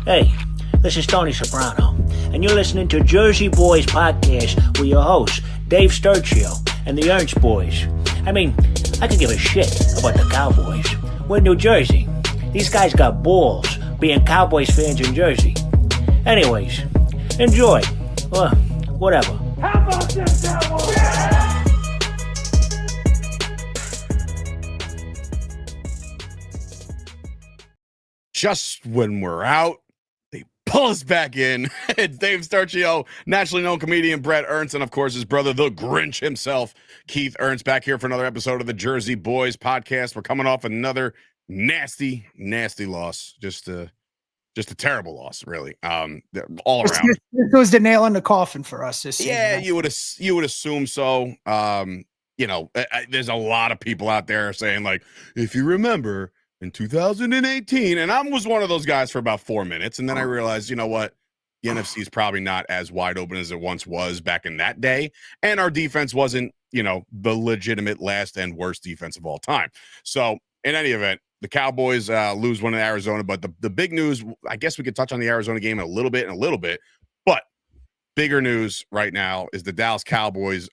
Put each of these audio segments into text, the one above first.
Hey, this is Tony Soprano, and you're listening to Jersey Boyz Podcast with your hosts, Dave Sturchio and the Ernst Boys. I mean, I could give a shit about the Cowboys. We're in New Jersey. These guys got balls being Cowboys fans in Jersey. Anyways, enjoy. Well, whatever. How about this, Cowboys? Just when we're out, they pull us back in. Dave Sturchio, nationally known comedian Bret Ernst, and of course his brother, the Grinch himself, Keith Ernst, back here for another episode of the Jersey Boyz Podcast. We're coming off another nasty loss. Just a terrible loss, really. All around. This was the nail in the coffin for us this season. Yeah, you would assume so. There's a lot of people out there saying, like, if you remember in 2018, and I was one of those guys for about 4 minutes, and then I realized, you know what? The NFC is probably not as wide open as it once was back in that day, and our defense wasn't, the legitimate last and worst defense of all time. So, in any event, the Cowboys lose one in Arizona, but the big news, I guess we could touch on the Arizona game in a little bit, but bigger news right now is the Dallas Cowboys.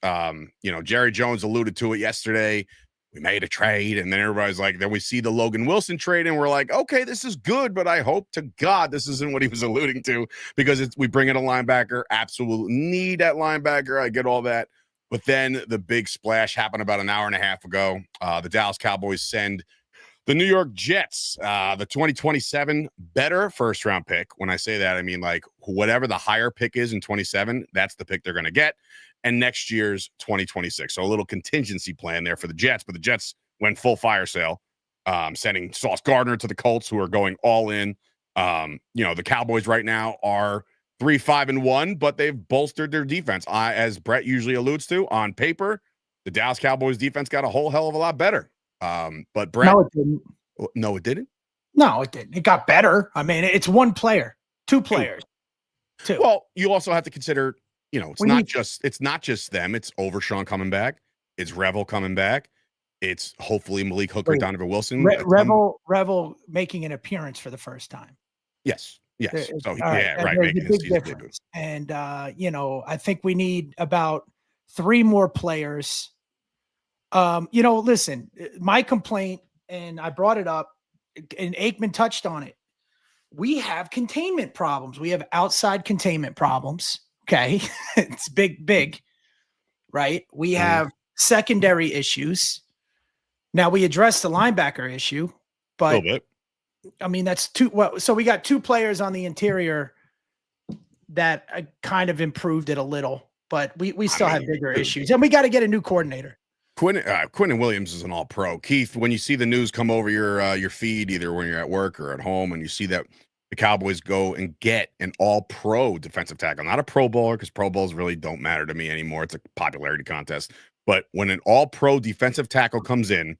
Jerry Jones alluded to it yesterday. We made a trade, and then everybody's like, then we see the Logan Wilson trade, and we're like, okay, this is good, but I hope to God this isn't what he was alluding to, because we bring in a linebacker, absolute need at linebacker. I get all that. But then the big splash happened about an hour and a half ago. The Dallas Cowboys send the New York Jets, the 2027 better first-round pick. When I say that, I mean, like, whatever the higher pick is in 27, that's the pick they're going to get. And next year's 2026. So a little contingency plan there for the Jets, but the Jets went full fire sale, sending Sauce Gardner to the Colts, who are going all in. The Cowboys right now are 3-5-1, but they've bolstered their defense. As Bret usually alludes to, on paper, the Dallas Cowboys defense got a whole hell of a lot better. But Bret, No, it didn't. No, it didn't. No, it didn't. It got better. I mean, it's one player, two players, two. Well, you also have to consider, it's not just them. It's Overshawn coming back. It's Revel coming back. It's hopefully Malik Hooker, Donovan Wilson. Revel making an appearance for the first time. Yes. So right. Making a big difference. And I think we need about 3 more players. Listen, my complaint, and I brought it up, and Aikman touched on it. We have containment problems. We have outside containment problems. Okay. It's big, right? We have secondary issues. Now we address the linebacker issue, but a little bit. I mean, that's two. Well, so we got 2 players on the interior that kind of improved it a little, but we still have bigger issues, and we got to get a new coordinator. Quinnen Williams is an all-pro. Keith, when you see the news come over your feed, either when you're at work or at home, and you see that the Cowboys go and get an all-pro defensive tackle, not a Pro Bowler, because Pro Bowls really don't matter to me anymore. It's a popularity contest. But when an all-pro defensive tackle comes in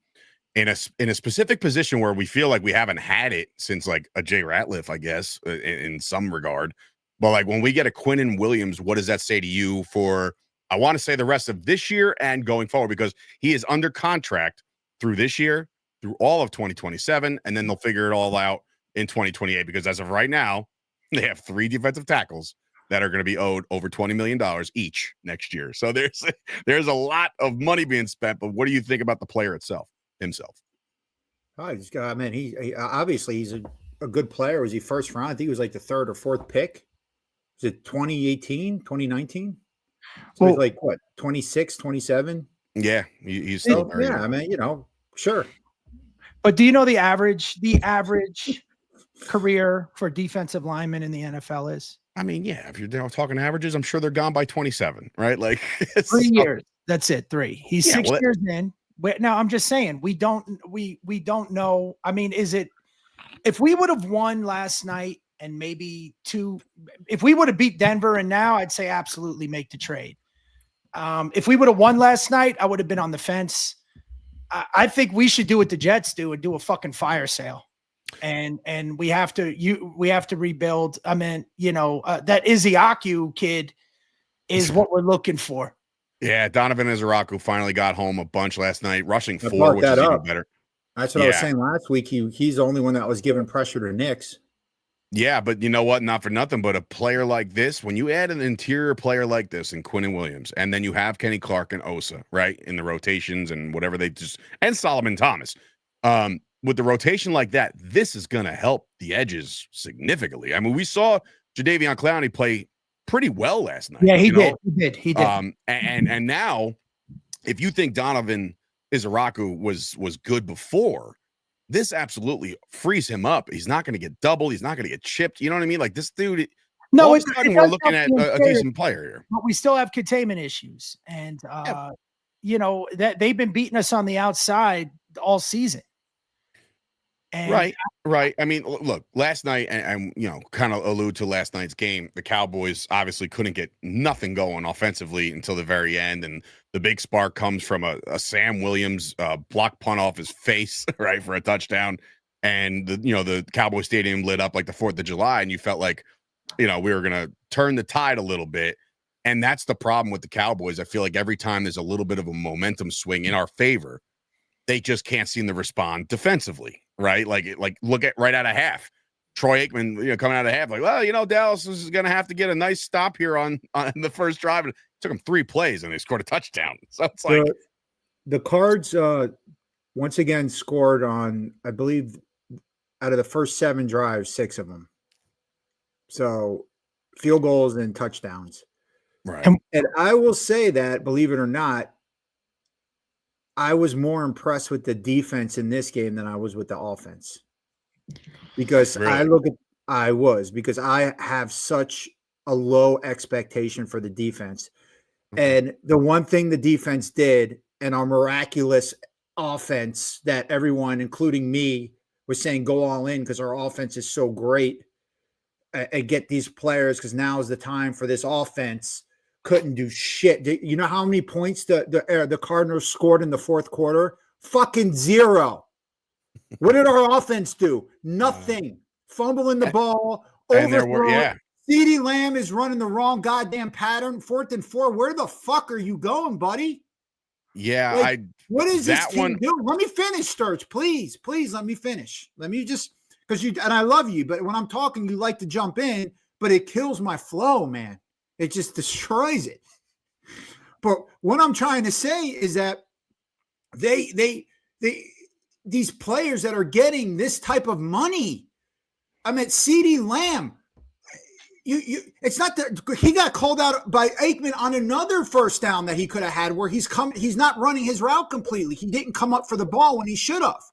a specific position where we feel like we haven't had it since, like, a Jay Ratliff, I guess, in some regard. But, like, when we get a Quinnen Williams, what does that say to you for, I want to say, the rest of this year and going forward? Because he is under contract through this year, through all of 2027, and then they'll figure it all out in 2028, because as of right now, they have 3 defensive tackles that are going to be owed over $20 million each next year. So there's a lot of money being spent, but what do you think about the player himself? Oh, he obviously he's a good player. Was he first round? I think he was like the 3rd or 4th pick. Was it 2018, 2019? So he's like, what, 26, 27? Yeah, he's still very young. I mean, sure. But do you know the average career for defensive linemen in the NFL is? I mean, yeah, if you're talking averages, I'm sure they're gone by 27, right? Like 3 years. That's it. 3. He's 6 years in. Now, I'm just saying, we don't know. I mean, if we would have won last night and maybe 2, if we would have beat Denver and now, I'd say absolutely make the trade. If we would have won last night, I would have been on the fence. I think we should do what the Jets do and do a fucking fire sale. And we have to rebuild. I mean, that Iziaku kid is what we're looking for. Yeah, Donovan Izaraku finally got home a bunch last night, rushing 4, which is even better. That's what I was saying last week. He's the only one that was giving pressure to Knicks. Yeah, but you know what? Not for nothing, but a player like this, when you add an interior player like this in Quinnen Williams, and then you have Kenny Clark and Osa, right, in the rotations and whatever and Solomon Thomas, with the rotation like that, this is going to help the edges significantly. I mean, we saw Jadeveon Clowney play pretty well last night. Yeah, he did. He did. And now, if you think Donovan Izaraku was good before, this absolutely frees him up. He's not going to get doubled. He's not going to get chipped. You know what I mean? Like this dude. No, all of a sudden we're looking at a decent player here. But we still have containment issues, and you know that they've been beating us on the outside all season. And Right. I mean, look, last night, and you know, kind of allude to last night's game, the Cowboys obviously couldn't get nothing going offensively until the very end, and the big spark comes from a Sam Williams block punt off his face, right, for a touchdown, and the Cowboy Stadium lit up like the 4th of July, and you felt like, we were gonna turn the tide a little bit, and that's the problem with the Cowboys. I feel like every time there's a little bit of a momentum swing in our favor, they just can't seem to respond defensively. Right, like look at right out of half, Troy Aikman, coming out of half, like, well, Dallas is going to have to get a nice stop here on the first drive. It took them 3 plays and they scored a touchdown. So it's like the Cards once again scored on, I believe, out of the first 7 drives, 6 of them. So field goals and touchdowns. Right, and I will say that, believe it or not, I was more impressed with the defense in this game than I was with the offense, because really? because I have such a low expectation for the defense. And the one thing the defense did, and our miraculous offense that everyone, including me, was saying go all in because our offense is so great, and get these players because now is the time for this offense. Couldn't do shit. You know how many points the Cardinals scored in the 4th quarter? Fucking 0. What did our offense do? Nothing. Fumbling the ball. Overthrow. CeeDee Lamb is running the wrong goddamn pattern. 4th and 4. Where the fuck are you going, buddy? Yeah, what is this team doing? Let me finish, Sturch. Please let me finish. Let me just, because and I love you, but when I'm talking, you like to jump in, but it kills my flow, man. It just destroys it. But what I'm trying to say is that these players that are getting this type of money, I mean, CeeDee Lamb, it's not that he got called out by Aikman on another first down that he could have had where he's not running his route completely. He didn't come up for the ball when he should have.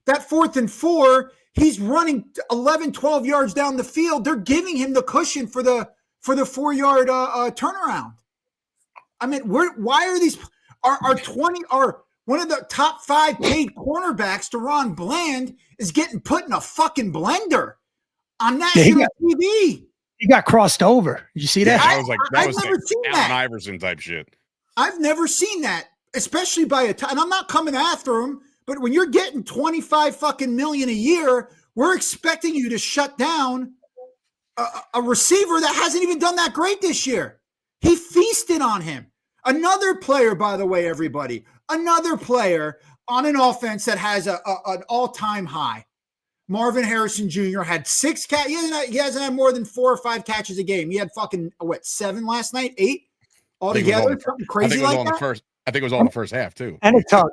That 4th and 4, he's running 11, 12 yards down the field. They're giving him the cushion for the 4-yard turnaround. I mean, why are these are one of the top 5 paid cornerbacks, Deron Bland, is getting put in a fucking blender on national TV. He got crossed over. Did you see that? That was never seen Allen Iverson type shit. I've never seen that, especially by and I'm not coming after him, but when you're getting 25 fucking million a year, we're expecting you to shut down a receiver that hasn't even done that great this year. He feasted on him. Another player, by the way, everybody, another player on an offense that has an all-time high. Marvin Harrison Jr. had 6 catches. He hasn't had more than 4 or 5 catches a game. He had fucking, 7 last night? 8 altogether? Something crazy like that? I think it was all in the first half, too. And a tug.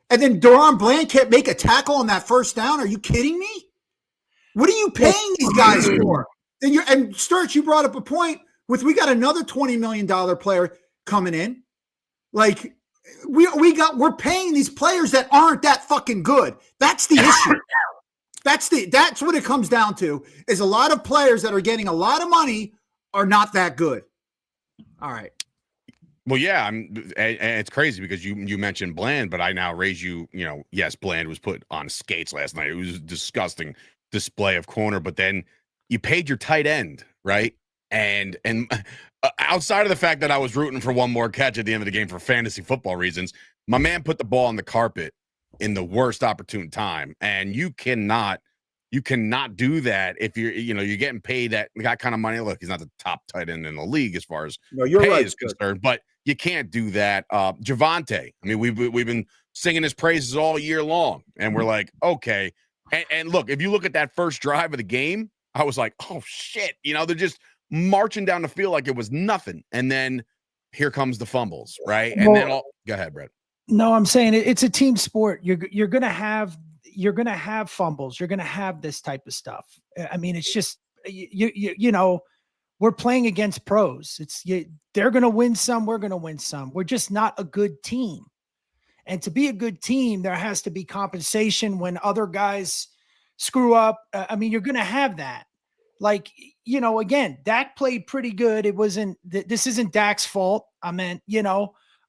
And then Deron Bland can't make a tackle on that first down. Are you kidding me? What are you paying these guys for? And Sturch, you brought up a point with we got another $20 million player coming in. Like we're paying these players that aren't that fucking good. That's the issue. That's what it comes down to, is a lot of players that are getting a lot of money are not that good. All right. Well, yeah, and it's crazy because you mentioned Bland, but I now raise you, yes, Bland was put on skates last night. It was a disgusting display of corner, but then you paid your tight end, right? And outside of the fact that I was rooting for one more catch at the end of the game for fantasy football reasons, my man put the ball on the carpet in the worst opportune time, and you cannot do that if you're getting paid that kind of money. Look, he's not the top tight end in the league as far as pay is concerned, but you can't do that. Javonte, I mean, we've been singing his praises all year long, and we're like, okay, And look, if you look at that first drive of the game, I was like, oh shit, they're just marching down the field like it was nothing. And then here comes the fumbles, right? And then go ahead, Brett. No, I'm saying it's a team sport. You're gonna have fumbles. You're gonna have this type of stuff. I mean, it's just we're playing against pros. They're gonna win some. We're gonna win some. We're just not a good team. And to be a good team, there has to be compensation when other guys screw up. I mean, you're gonna have that. Like, again, Dak played pretty good. This isn't Dak's fault. I meant,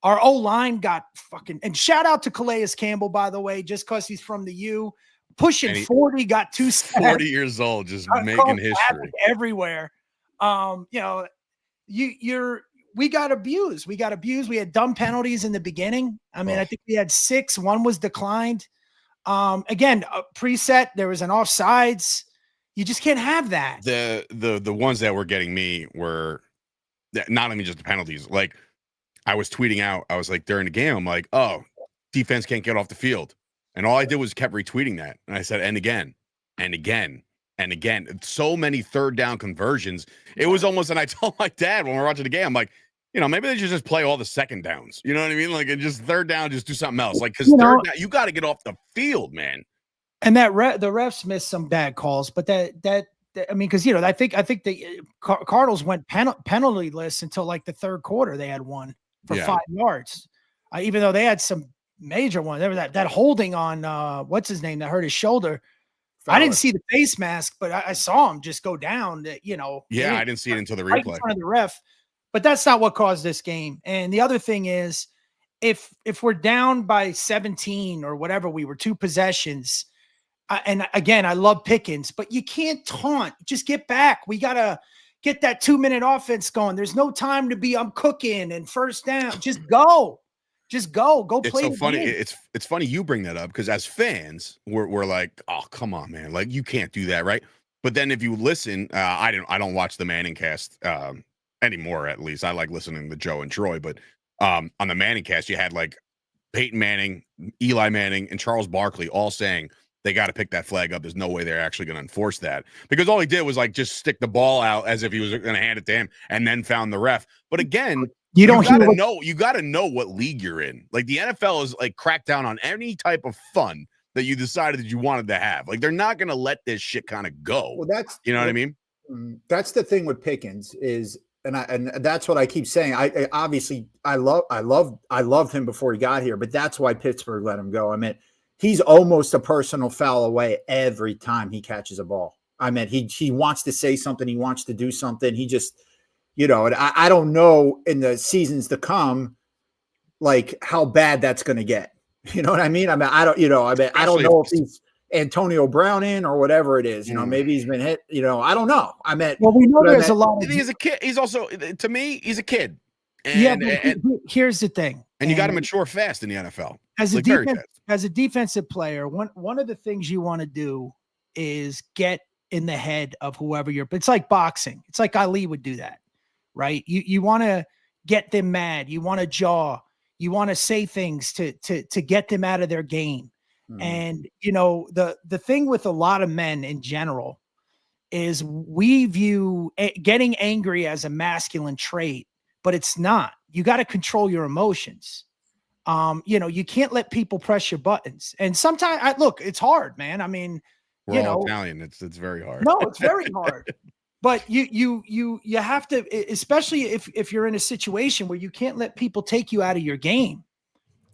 our O-line got fucking, and shout out to Calais Campbell, by the way, just because he's from the U, pushing 40, got 2 sacks. 40 years old, just making history everywhere. We got abused. We had dumb penalties in the beginning. I mean, I think we had 6. 1 was declined. Again, preset, there was an offsides. You just can't have that. The ones that were getting me were not even just the penalties. Like, I was tweeting out, I was like, during the game, I'm like, oh, defense can't get off the field. And all I did was kept retweeting that. And I said, and again, and again, and again. So many third down conversions. It was almost, and I told my dad when we were watching the game, I'm like, maybe they should just play all the second downs. You know what I mean? Like, it just third down, just do something else. Like, because third down, you got to get off the field, man. And the refs missed some bad calls, but I mean, because I think the Cardinals went penalty-less until like the third quarter. They had one for 5 yards, even though they had some major ones. There was that holding on what's his name that hurt his shoulder. I didn't see the face mask, but I saw him just go down. Yeah, I didn't see it until the right replay. In front of the ref, but that's not what caused this game. And the other thing is, if we're down by 17 or whatever, we were 2 possessions. And again, I love Pickens, but you can't taunt. Just get back. We got to get that 2-minute offense going. There's no time to be, I'm cooking and first down. Just go. Go play. It's so funny. It's funny you bring that up because as fans, we're like, oh, come on, man. Like, you can't do that, right? But then if you listen, I don't watch the Manning cast anymore, at least. I like listening to Joe and Troy. But on the Manning cast, you had like Peyton Manning, Eli Manning, and Charles Barkley all saying, they got to pick that flag up. There's no way they're actually going to enforce that because all he did was like just stick the ball out as if he was going to hand it to him and then found the ref. But again, you got to know what league you're in. Like the NFL is like cracked down on any type of fun that you decided that you wanted to have. Like they're not going to let this shit kind of go. Well, that's what I mean. That's the thing with Pickens is, and that's what I keep saying. I loved him before he got here, but that's why Pittsburgh let him go. I mean, he's almost a personal foul away every time he catches a ball. I mean, he wants to say something. He wants to do something. He just, and I don't know in the seasons to come, like how bad that's going to get. You know what I mean? I mean, I don't know if he's Antonio Brown in or whatever it is. Maybe he's been hit. I don't know. I mean, well, we know there's a lot. He's a kid. He's also, to me, he's a kid. And here's the thing. And you got to mature fast in the NFL. As a defensive player, one of the things you want to do is get in the head of whoever it's like boxing. It's like Ali would do that, right? You want to get them mad. You want to jaw. You want to say things to get them out of their game. Mm. And, the thing with a lot of men in general is we view getting angry as a masculine trait, but it's not. You got to control your emotions. You can't let people press your buttons. And sometimes, look, it's hard, man. I mean, we're all Italian. It's very hard. No, it's very hard. But you have to, especially if you're in a situation where you can't let people take you out of your game.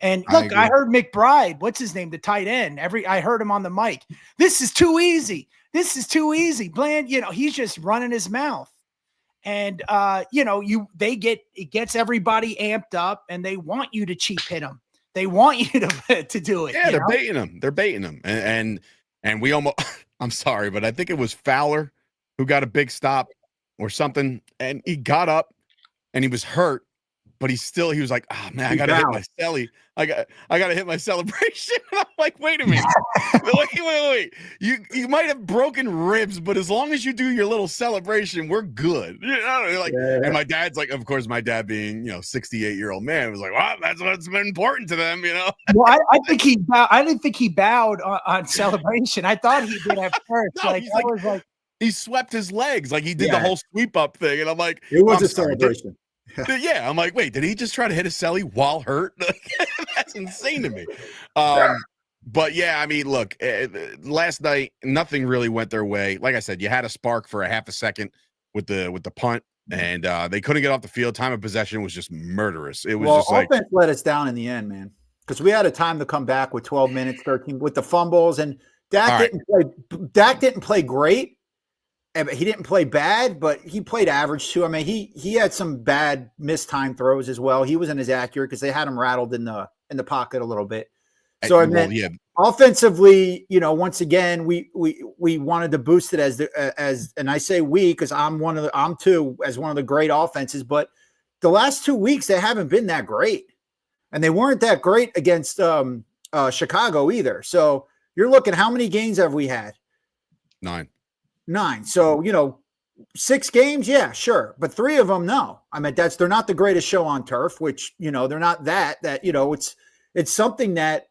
And look, I heard McBride, what's his name, the tight end. I heard him on the mic. This is too easy. Bland, he's just running his mouth. And it gets everybody amped up, and they want you to cheap hit them. They want you to do it. Yeah, they're baiting them, and we almost. I'm sorry, but I think it was Fowler who got a big stop or something, and he got up, and he was hurt, but he was like, oh man, I gotta hit my celly. I gotta hit my celebration. And I'm like, wait a minute. wait. You might have broken ribs, but as long as you do your little celebration, we're good. You know, like, and my dad's like, of course, my dad being, 68-year-old man was like, well, that's what's been important to them, Well, I think he bowed. I didn't think he bowed on celebration. I thought he did at first. No, he swept his legs, like he did the whole sweep up thing, and I'm like, it was a celebration. Yeah, I'm like, wait, did he just try to hit a celly while hurt? That's insane to me. But yeah, I mean, look, last night nothing really went their way. Like I said, you had a spark for a half a second with the punt, and they couldn't get off the field. Time of possession was just murderous. It was just like offense let us down in the end, man, because we had a time to come back with 12 minutes, 13 with the fumbles, and Dak didn't play great. He didn't play bad, but he played average too. I mean, he had some bad missed time throws as well. He wasn't as accurate because they had him rattled in the pocket a little bit. So offensively, once again, we wanted to boost it as and I say we because I'm too as one of the great offenses. But the last 2 weeks they haven't been that great, and they weren't that great against Chicago either. So you're looking, how many games have we had? 9. So, 6 games, yeah, sure. But 3 of them, no. I mean, they're not the greatest show on turf, which, they're not that, it's something that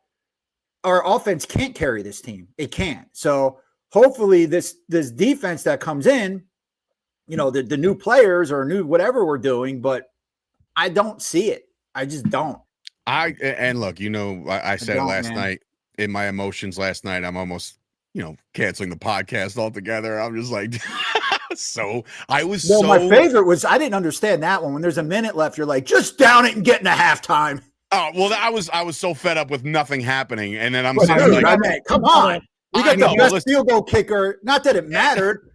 our offense can't carry this team. It can't. So hopefully this defense that comes in, the new players or new whatever we're doing, but I don't see it. I just don't. And look, I said it last night in my emotions last night, I'm almost canceling the podcast altogether. I'm just like, my favorite was, I didn't understand that one. When there's a minute left, you're like, just down it and get into halftime. Oh, well, I was so fed up with nothing happening. And then I'm saying, come on. We got the best field goal kicker. Not that it mattered.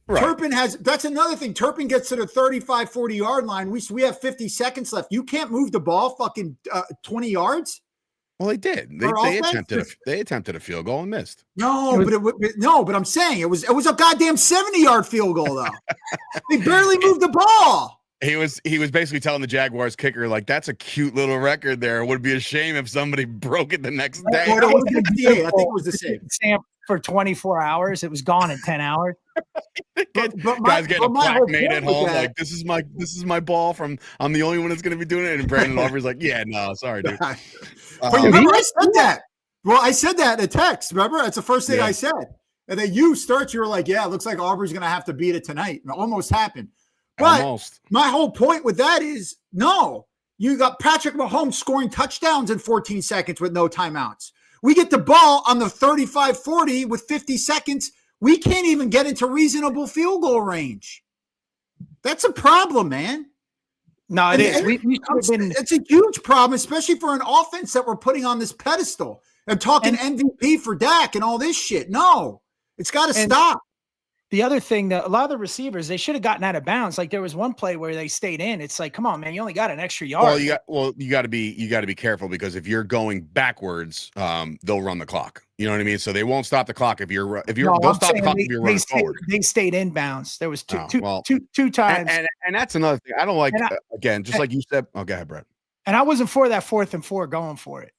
Right. Turpin that's another thing. Turpin gets to the 35, 40 yard line. We have 50 seconds left. You can't move the ball fucking 20 yards. Well, they did. They attempted a field goal and missed. No, but I'm saying it was a goddamn 70-yard field goal though. They barely moved the ball. He was basically telling the Jaguars kicker, like, that's a cute little record there. It would be a shame if somebody broke it the next day. I think it was the same. For 24 hours, it was gone in 10 hours. Guys getting a plaque made at home, like, this is my ball from. I'm the only one that's going to be doing it. And Brandon Aubrey's like, yeah, no, sorry, dude. But remember, I said that. Well, I said that in a text. Remember, that's the first thing I said. And then you were like, yeah, it looks like Aubrey's going to have to beat it tonight. And it almost happened. But my whole point with that is, no, you got Patrick Mahomes scoring touchdowns in 14 seconds with no timeouts. We get the ball on the 35-40 with 50 seconds. We can't even get into reasonable field goal range. That's a problem, man. No, it is. It's a huge problem, especially for an offense that we're putting on this pedestal and talking MVP for Dak and all this shit. No, it's got to stop. The other thing that a lot of the receivers, they should have gotten out of bounds. Like there was one play where they stayed in. It's like, come on, man, you only got an extra yard. You got to be careful because if you're going backwards, they'll run the clock. You know what I mean? So they won't stop the clock if you're they'll stop the clock if you're running forward. They stayed in bounds. There was two times. And that's another thing. I don't like again, just like you said. Oh, go ahead, Brett. And I wasn't for that 4th and 4 going for it.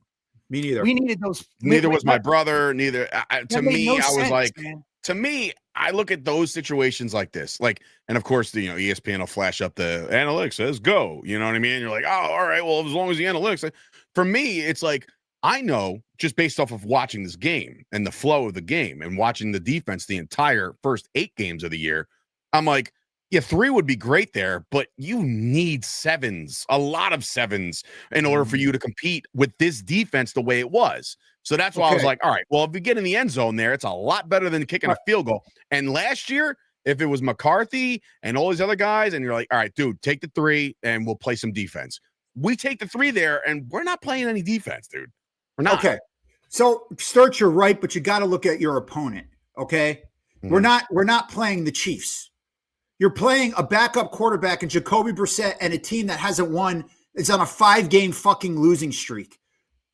Me neither. We needed those. Neither was my brother. Neither. To me, I was like, man. To me, I look at those situations like this, and of course, ESPN will flash up the analytics says go. You know what I mean? And you're like, oh, all right, well, as long as the analytics. For me, it's like I know just based off of watching this game and the flow of the game and watching the defense the entire first 8 games of the year. I'm like, yeah, 3 would be great there, but you need 7s, a lot of 7s, in order for you to compete with this defense the way it was. So that's why I was like, all right, well, if we get in the end zone there, it's a lot better than kicking a field goal. And last year, if it was McCarthy and all these other guys, and you're like, all right, dude, take the 3 and we'll play some defense. We take the 3 there, and we're not playing any defense, dude. We're not. Okay. So, Sturch, you're right, but you got to look at your opponent, okay? Mm-hmm. We're not playing the Chiefs. You're playing a backup quarterback in Jacoby Brissett and a team that hasn't won. It's on a 5-game fucking losing streak,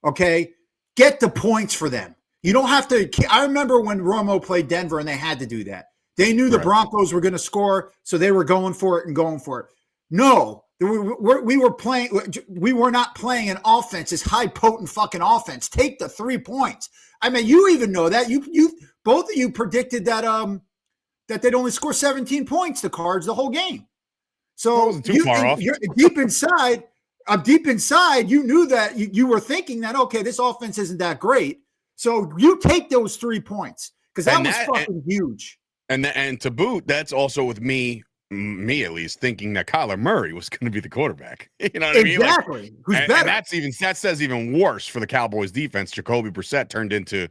okay? Get the points for them. You don't have to. I remember when Romo played Denver and they had to do that. They knew the Broncos were going to score, so they were going for it. No, We were playing. We were not playing an offense, this high potent fucking offense. Take the 3 points. I mean, you even know that you both of you predicted that that they'd only score 17 points. The Cards the whole game. So too far off. You're deep inside. Deep inside, you knew that you were thinking that okay, this offense isn't that great. So you take those 3 points because that was fucking huge. And to boot, that's also with me at least, thinking that Kyler Murray was going to be the quarterback. You know what I mean? Exactly. Who's better? And that says even worse for the Cowboys defense. Jacoby Brissett turned into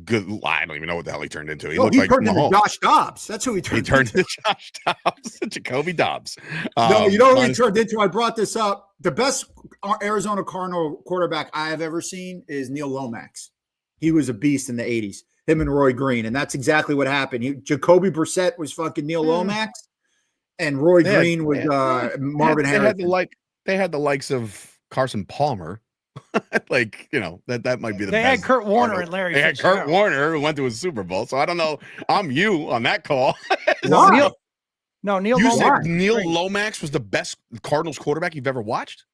good. I don't even know what the hell he turned into. He looked like turned Mahomes. into Josh Dobbs. That's who he turned into. He turned into Josh Dobbs, Jacoby Dobbs. No, you know who he turned into? I brought this up. The best Arizona Cardinal quarterback I have ever seen is Neil Lomax. He was a beast in the 80s. Him and Roy Green. And that's exactly what happened. Jacoby Brissett was fucking Neil Lomax. And Roy Green was Marvin Harrison. They had the likes of Carson Palmer. Like, you know, that might be the best. They had Kurt Warner and Larry Fitzgerald. They had Kurt Warner who went to a Super Bowl. So I don't know. I'm you on that call. Why? Neil You Lomax. said Neil Lomax was the best Cardinals quarterback you've ever watched?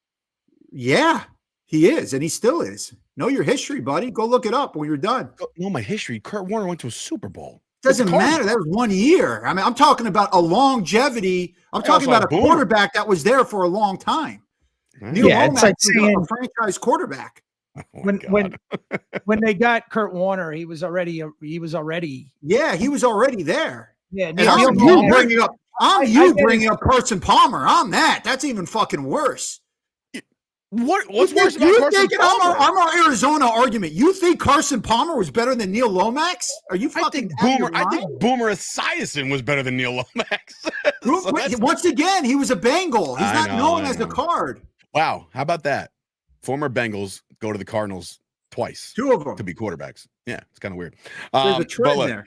Yeah, he is. And he still is. Know your history, buddy. Go look it up when you're done. Know my history. Kurt Warner went to a Super Bowl. Doesn't matter. That was 1 year. I mean, I'm talking about a longevity. I'm talking about a quarterback that was there for a long time. Neil Lomax was a franchise quarterback. When they got Kurt Warner, he was already Yeah, he was already there. Yeah, and I'm bringing up Carson Palmer. I'm that. That's even fucking worse. What's worse about Carson Palmer? I'm our Arizona argument. You think Carson Palmer was better than Neil Lomax? Are you fucking I think Boomer Esiason was better than Neil Lomax. Once again, he was a Bengal. He's not known as a Card. Wow. How about that? Former Bengals go to the Cardinals twice. 2 of them. To be quarterbacks. Yeah, it's kind of weird. There's a trend there.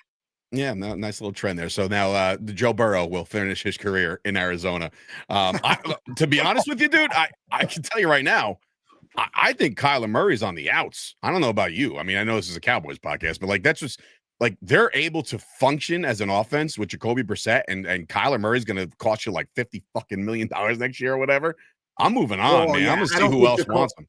Yeah, nice little trend there. So now Joe Burrow will finish his career in Arizona. To be honest with you, dude, I can tell you right now, I think Kyler Murray's on the outs. I don't know about you. I mean, I know this is a Cowboys podcast, but like that's just like they're able to function as an offense with Jacoby Brissett and Kyler Murray's going to cost you like $50 fucking million next year or whatever. I'm moving on, man. I'm going to see who else wants him.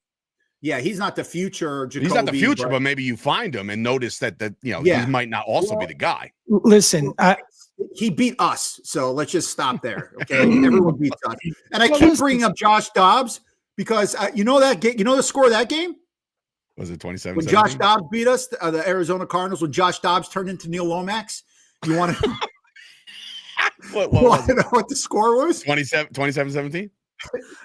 Yeah, he's not the future Jacoby. He's not the future, but maybe you find him and notice that he might not also be the guy. Listen, he beat us, so let's just stop there. Okay, everyone beats us, and I keep bringing up Josh Dobbs because you know that game. You know the score of that game? Was it 27? When Josh Dobbs beat us, the Arizona Cardinals. When Josh Dobbs turned into Neil Lomax, you want to? What know what the score was? 27-17?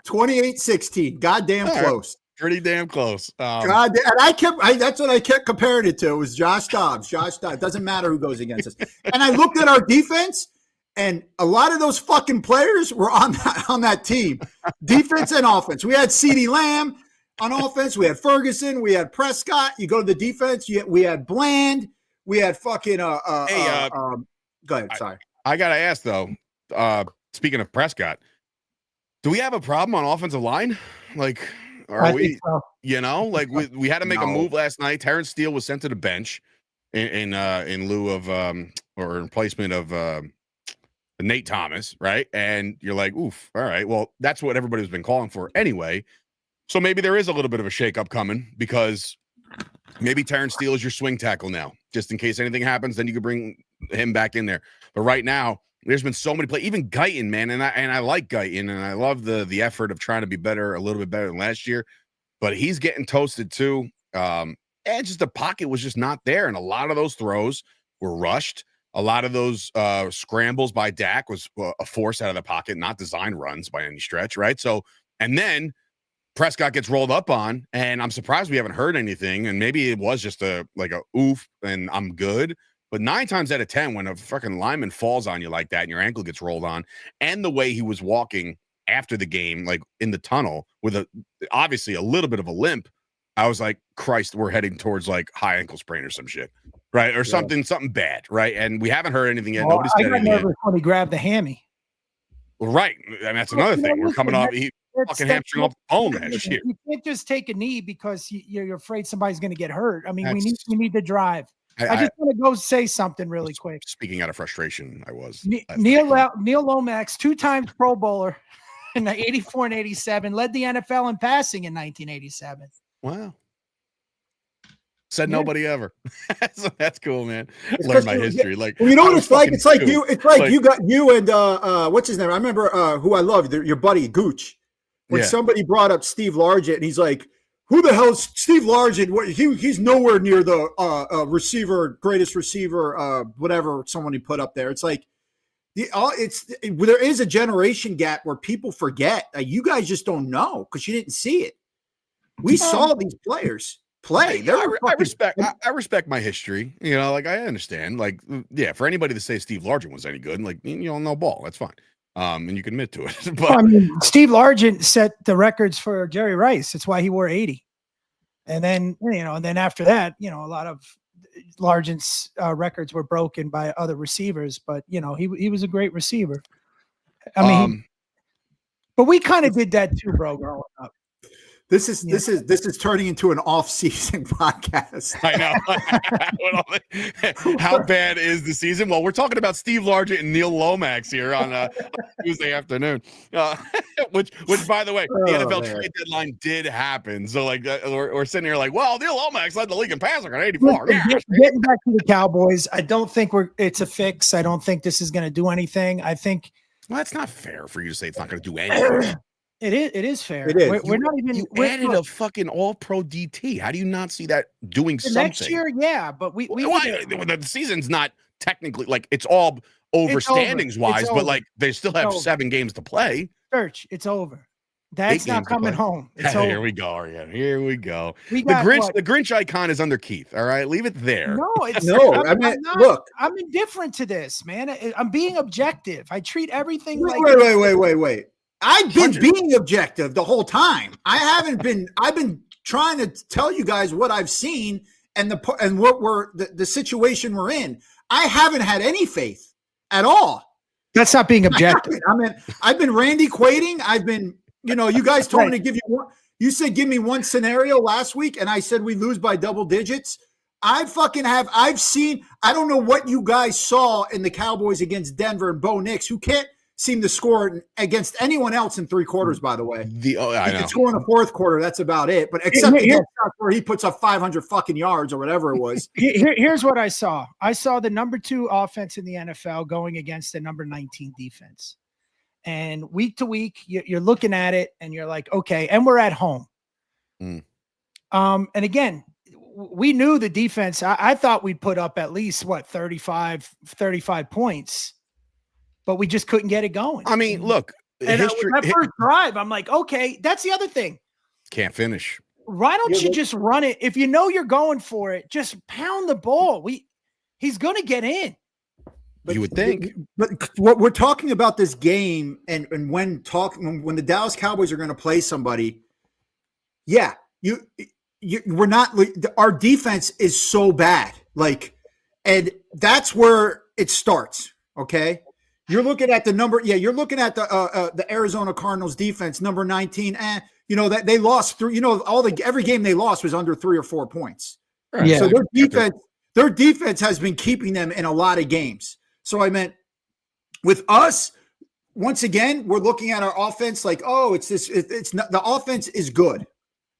28-16. Goddamn close. Pretty damn close. God, and that's what I kept comparing it to. It was Josh Dobbs. Josh Dobbs. Doesn't matter who goes against us. And I looked at our defense, and a lot of those fucking players were on that team, defense and offense. We had CeeDee Lamb on offense. We had Ferguson. We had Prescott. You go to the defense. We had Bland. We had fucking. Go ahead. Sorry. I gotta ask though. Speaking of Prescott, do we have a problem on offensive line? Like. Are we, you know, like we had to make a move last night. Terrence Steele was sent to the bench in lieu of or in replacement of Nate Thomas, right? And you're like, oof, all right. Well, that's what everybody's been calling for anyway. So maybe there is a little bit of a shakeup coming because maybe Terrence Steele is your swing tackle now, just in case anything happens. Then you could bring him back in there. But right now, there's been so many plays, even Guyton, man, and I like Guyton, and I love the effort of trying to be better, a little bit better than last year, but he's getting toasted too. And just the pocket was just not there, and a lot of those throws were rushed. A lot of those scrambles by Dak was a force out of the pocket, not design runs by any stretch, right? So, and then Prescott gets rolled up on, and I'm surprised we haven't heard anything, and maybe it was just a oof, and I'm good. But 9 times out of 10, when a fucking lineman falls on you like that and your ankle gets rolled on, and the way he was walking after the game, like in the tunnel with obviously a little bit of a limp, I was like, Christ, we're heading towards like high ankle sprain or some shit, right? Or something bad, right? And we haven't heard anything yet. Nobody's said anything yet. When he grabbed the hammy. Right. And that's another thing. We're coming off. He fucking hamstring off the bone last year. You can't just take a knee because you're afraid somebody's going to get hurt. I mean, we need to drive. I just want to go say something really quick. Speaking out of frustration, I was. Neil Lomax, 2 times Pro Bowler. in 84 and 87, led the NFL in passing in 1987. Wow. Said nobody ever. So that's cool, man. Learn my history. Like, you know what it's like? It's like you got you and what's his name? I remember who I love, your buddy Gooch. When somebody brought up Steve Largent, and he's like, "Who the hell is Steve Largent? He's nowhere near the greatest receiver, whatever someone he put up there." It's like there is a generation gap where people forget. You guys just don't know because you didn't see it. We saw these players play. I respect my history. You know, like I understand. Like, yeah, for anybody to say Steve Largent was any good, like, you don't know ball, that's fine. And you can admit to it. But I mean, Steve Largent set the records for Jerry Rice. That's why he wore 80. And then, and then after that, a lot of Largent's records were broken by other receivers. But he was a great receiver. I mean, but we kind of did that too, bro, growing up. This is turning into an off-season podcast. I know. How bad is the season? Well, we're talking about Steve Largent and Neil Lomax here on Tuesday afternoon. Which, by the way, the NFL trade deadline did happen. So, like, we're sitting here like, well, Neil Lomax led the league in passing at 84. Getting back to the Cowboys, I don't think it's a fix. I don't think this is going to do anything. I think. Well, that's not fair for you to say it's not going to do anything. It is fair. It is. We're not even. You added a fucking all-pro DT. How do you not see that doing something? Next year, yeah, but the season's not technically like it's all over standings wise, but like they still have 7 games to play. Church, it's over. That's not coming home. It's over. Here we go. Here we go. The Grinch icon is under Keith. All right, leave it there. No, it's look, I'm indifferent to this, man. I'm being objective. I treat everything like. Wait. I've been being objective the whole time. I've been trying to tell you guys what I've seen and what the situation we're in. I haven't had any faith at all. That's not being objective. I've been Randy Quaiding. I've been, you guys told me to give you one. You said give me one scenario last week, and I said we lose by double digits. I've seen. I don't know what you guys saw in the Cowboys against Denver and Bo Nix, who can't seem to score against anyone else in 3 quarters, by the way. I know. Can score in the 4th quarter, that's about it. But except where he puts up 500 fucking yards or whatever it was. Here's what I saw. I saw the number 2 offense in the NFL going against the number 19 defense. And week to week, you're looking at it and you're like, okay, and we're at home. And again, we knew the defense. I thought we'd put up at least 35 points. But we just couldn't get it going. I mean, look, that first drive, I'm like, okay, that's the other thing. Can't finish. Why don't you just run it? If you know you're going for it, just pound the ball. He's going to get in. But you would think. But what we're talking about this game and when the Dallas Cowboys are going to play somebody, we're not. Our defense is so bad, and that's where it starts. Okay. You're looking at the number. Yeah, you're looking at the Arizona Cardinals defense, number 19. That they lost through. Every game they lost was under 3 or 4 points. Right. Yeah. So their defense has been keeping them in a lot of games. So I meant with us, once again, we're looking at our offense like, oh, it's not, the offense is good.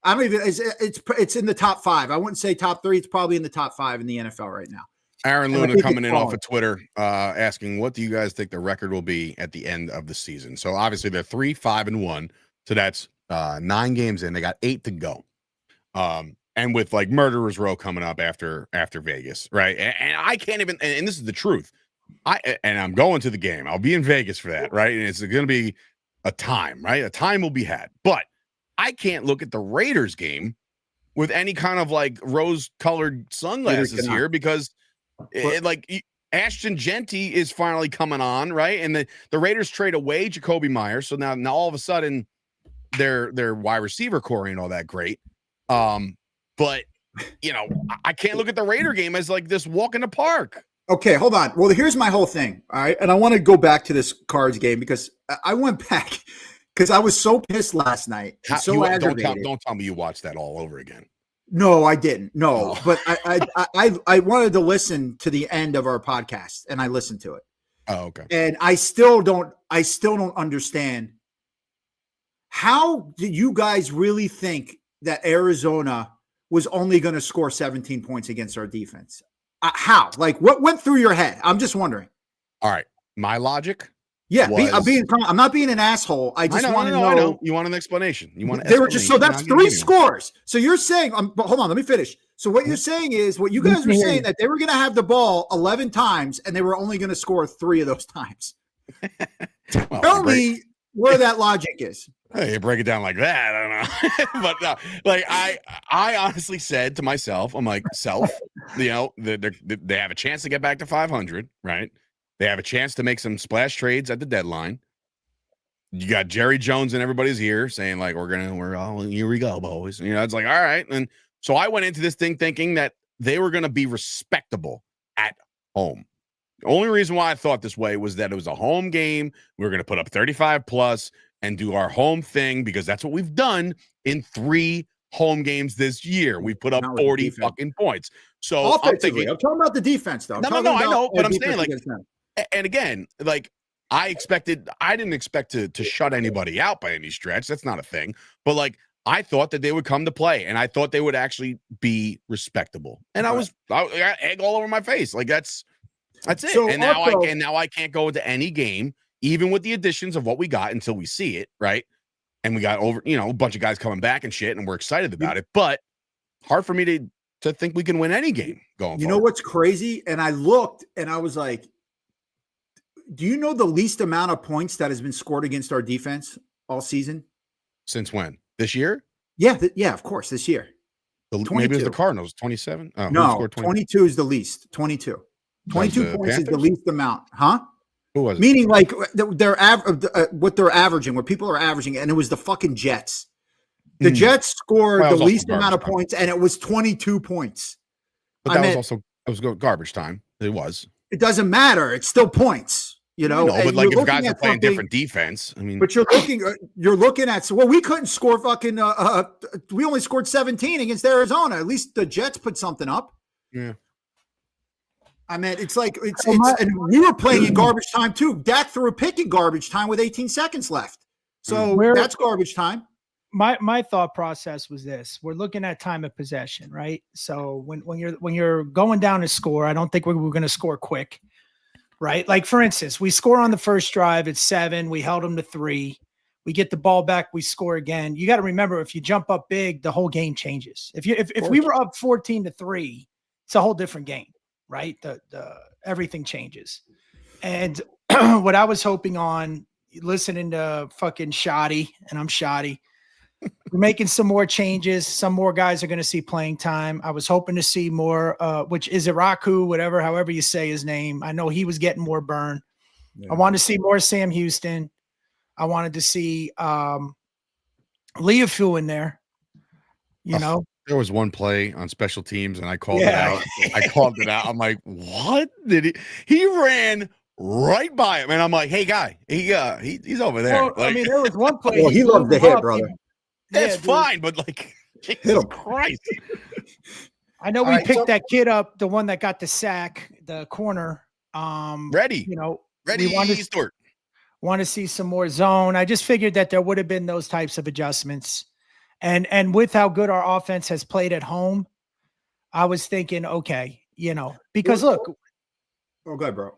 I don't even. It's in the top 5. I wouldn't say top 3. It's probably in the top 5 in the NFL right now. Aaron Luna coming in off of Twitter asking, what do you guys think the record will be at the end of the season? So obviously they're 3-5-1. So that's 9 games in. They got 8 to go. And with like Murderer's Row coming up after Vegas, right? And I can't even, and this is the truth. I'm going to the game. I'll be in Vegas for that, right? And it's going to be a time, right? A time will be had. But I can't look at the Raiders game with any kind of like rose-colored sunglasses here because Ashton Genty is finally coming on, right? And the Raiders trade away Jacoby Myers, so now all of a sudden their wide receiver core ain't all that great. But I can't look at the Raider game as like this walk in the park. Okay, hold on. Well, here's my whole thing. All right, and I want to go back to this Cards game because I went back because I was so pissed last night. Aggravated. Don't tell me you watched that all over again. No, I didn't. No, but I wanted to listen to the end of our podcast, and I listened to it. Oh, okay. And I still don't understand How did you guys really think that Arizona was only going to score 17 points against our defense? How? Like, what went through your head? I'm just wondering. All right. My logic. Yeah, I'm not being an asshole. I just want to know. I know. You want an explanation. You want. They were just so that's 3 scores. So you're saying, but hold on, let me finish. So what you're saying is, what you guys were saying that they were going to have the ball 11 times and they were only going to score 3 of those times. Tell me where that logic is. Hey, you break it down like that, I don't know. But like I honestly said to myself, I'm like, they have a chance to get back to 500, right? They have a chance to make some splash trades at the deadline. You got Jerry Jones and everybody's here saying like, we're all here we go, boys. It's like, all right. And so I went into this thing thinking that they were going to be respectable at home. The only reason why I thought this way was that it was a home game. We were going to put up 35 plus and do our home thing because that's what we've done in 3 home games this year. We put up 40 fucking points. So I'm talking about the defense, though. No, I know, but I'm saying like, and again, like I didn't expect to shut anybody out by any stretch. That's not a thing. But like, I thought that they would come to play and I thought they would actually be respectable. And I got egg all over my face. Like that's it. So and now I can't go into any game, even with the additions of what we got until we see it. Right. And we got a bunch of guys coming back and shit. And we're excited about it, but hard for me to think we can win any game going forward. You know what's crazy? And I looked and I was like, do you know the least amount of points that has been scored against our defense all season? Since when? This year? Yeah, of course, this year. Maybe it was the Cardinals, 27? Oh, no, 22 is the least. 22. 22 points is the least amount. Huh? Who was it? Meaning like what they're averaging, where people are averaging, and it was the fucking Jets. The Jets scored the least amount of points, and it was 22 points. But that was garbage time. It was. It doesn't matter. It's still points. But like if guys are playing different defense, I mean, but you're looking at we couldn't score fucking. We only scored 17 against Arizona. At least the Jets put something up. Yeah. I mean, and we were playing in garbage time too. Dak threw a pick in garbage time with 18 seconds left. So that's garbage time. My thought process was this: we're looking at time of possession, right? So when you're going down to score, I don't think we're going to score quick. Right. Like, for instance, we score on the first drive at 7. We held them to 3. We get the ball back. We score again. You got to remember, if you jump up big, the whole game changes. If we were up 14-3, it's a whole different game. Right. The everything changes. And what I was hoping on, listening to fucking Shoddy, and I'm Shoddy, we're making some more changes. Some more guys are going to see playing time. I was hoping to see more, which is Iraku, however you say his name. I know he was getting more burn. Yeah. I wanted to see more Sam Houston. I wanted to see Leafu in there. There was one play on special teams, and I called it out. I called it out. I'm like, what did he ran right by him, and I'm like, hey, guy, he's over there. Well, I mean, there was one play. Well, he loved the hit, brother. That's fine, but like, Jesus Christ. I know we picked that kid up, the one that got the sack, the corner. Ready. We want to see some more zone. I just figured that there would have been those types of adjustments. And with how good our offense has played at home, I was thinking, okay, because look. Oh, good, bro.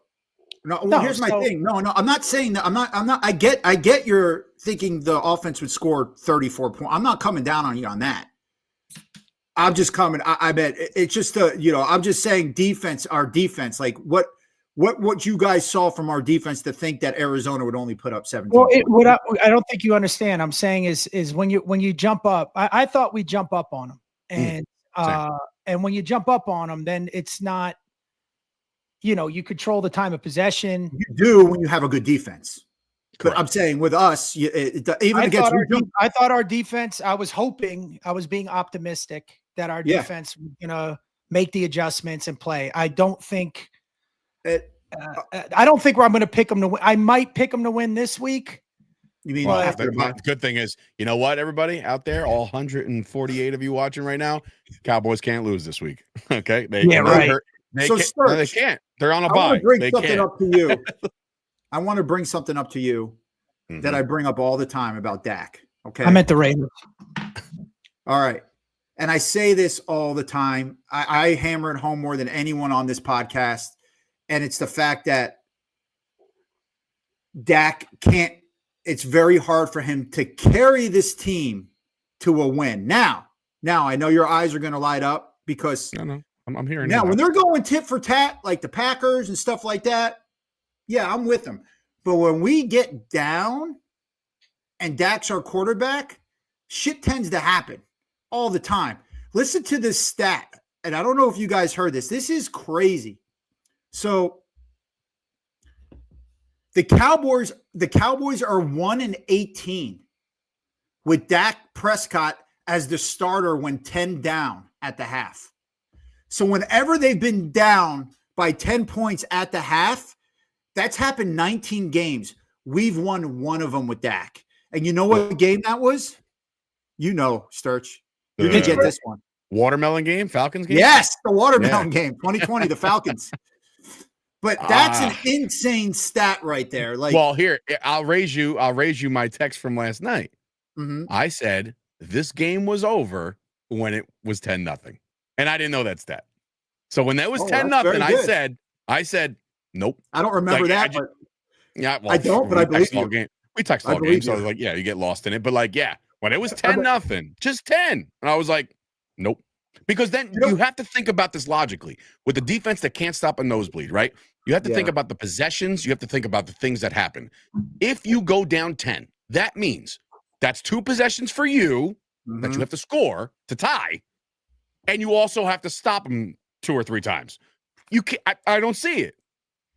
No, here's my thing. No, I'm not saying that. I'm not. I get your thinking the offense would score 34 points. I'm not coming down on you on that. I'm just coming. I bet it's just I'm just saying defense. Our defense, like what you guys saw from our defense to think that Arizona would only put up 17. Well, I don't think you understand. I'm saying is when you jump up. I thought we'd jump up on them, and when you jump up on them, then it's not. You control the time of possession. You do when you have a good defense. Correct. But I'm saying with us, I thought our defense. I was being optimistic that our defense was gonna make the adjustments and play. I don't think I'm going to pick them to win. I might pick them to win this week. You mean the good thing is, you know what, everybody out there, all 148 of you watching right now, Cowboys can't lose this week. Okay, they can't. They're on a bye. I want to bring something up to you that I bring up all the time about Dak. Okay. I meant the Raiders. All right. And I say this all the time. I hammer it home more than anyone on this podcast. And it's the fact that Dak can't, it's very hard for him to carry this team to a win. Now I know your eyes are going to light up because I'm hearing now when they're going tit for tat, like the Packers and stuff like that. Yeah, I'm with them. But when we get down and Dak's our quarterback, shit tends to happen all the time. Listen to this stat. And I don't know if you guys heard this. This is crazy. So the Cowboys are 1-18 with Dak Prescott as the starter when 10 down at the half. So whenever they've been down by 10 points at the half, that's happened 19 games. We've won one of them with Dak. And you know what game that was? You know, Sturch. You did get this one. Watermelon game, Falcons game? Yes, the watermelon game, 2020, the Falcons. But that's an insane stat right there. Like, well, here, I'll raise you my text from last night. Mm-hmm. I said this game was over when it was 10-0. And I didn't know that stat. So when that was 10-0, I said, nope. I don't remember that, but yeah, well, I don't, but I believe you. We texted all game, so I was like, yeah, you get lost in it. But like, yeah, when it was 10-0, just 10. And I was like, nope. Because then you have to think about this logically. With the defense that can't stop a nosebleed, right? You have to think about the possessions. You have to think about the things that happen. If you go down 10, that means that's 2 possessions for you that you have to score to tie. And you also have to stop them 2 or 3 times. You can't, I don't see it.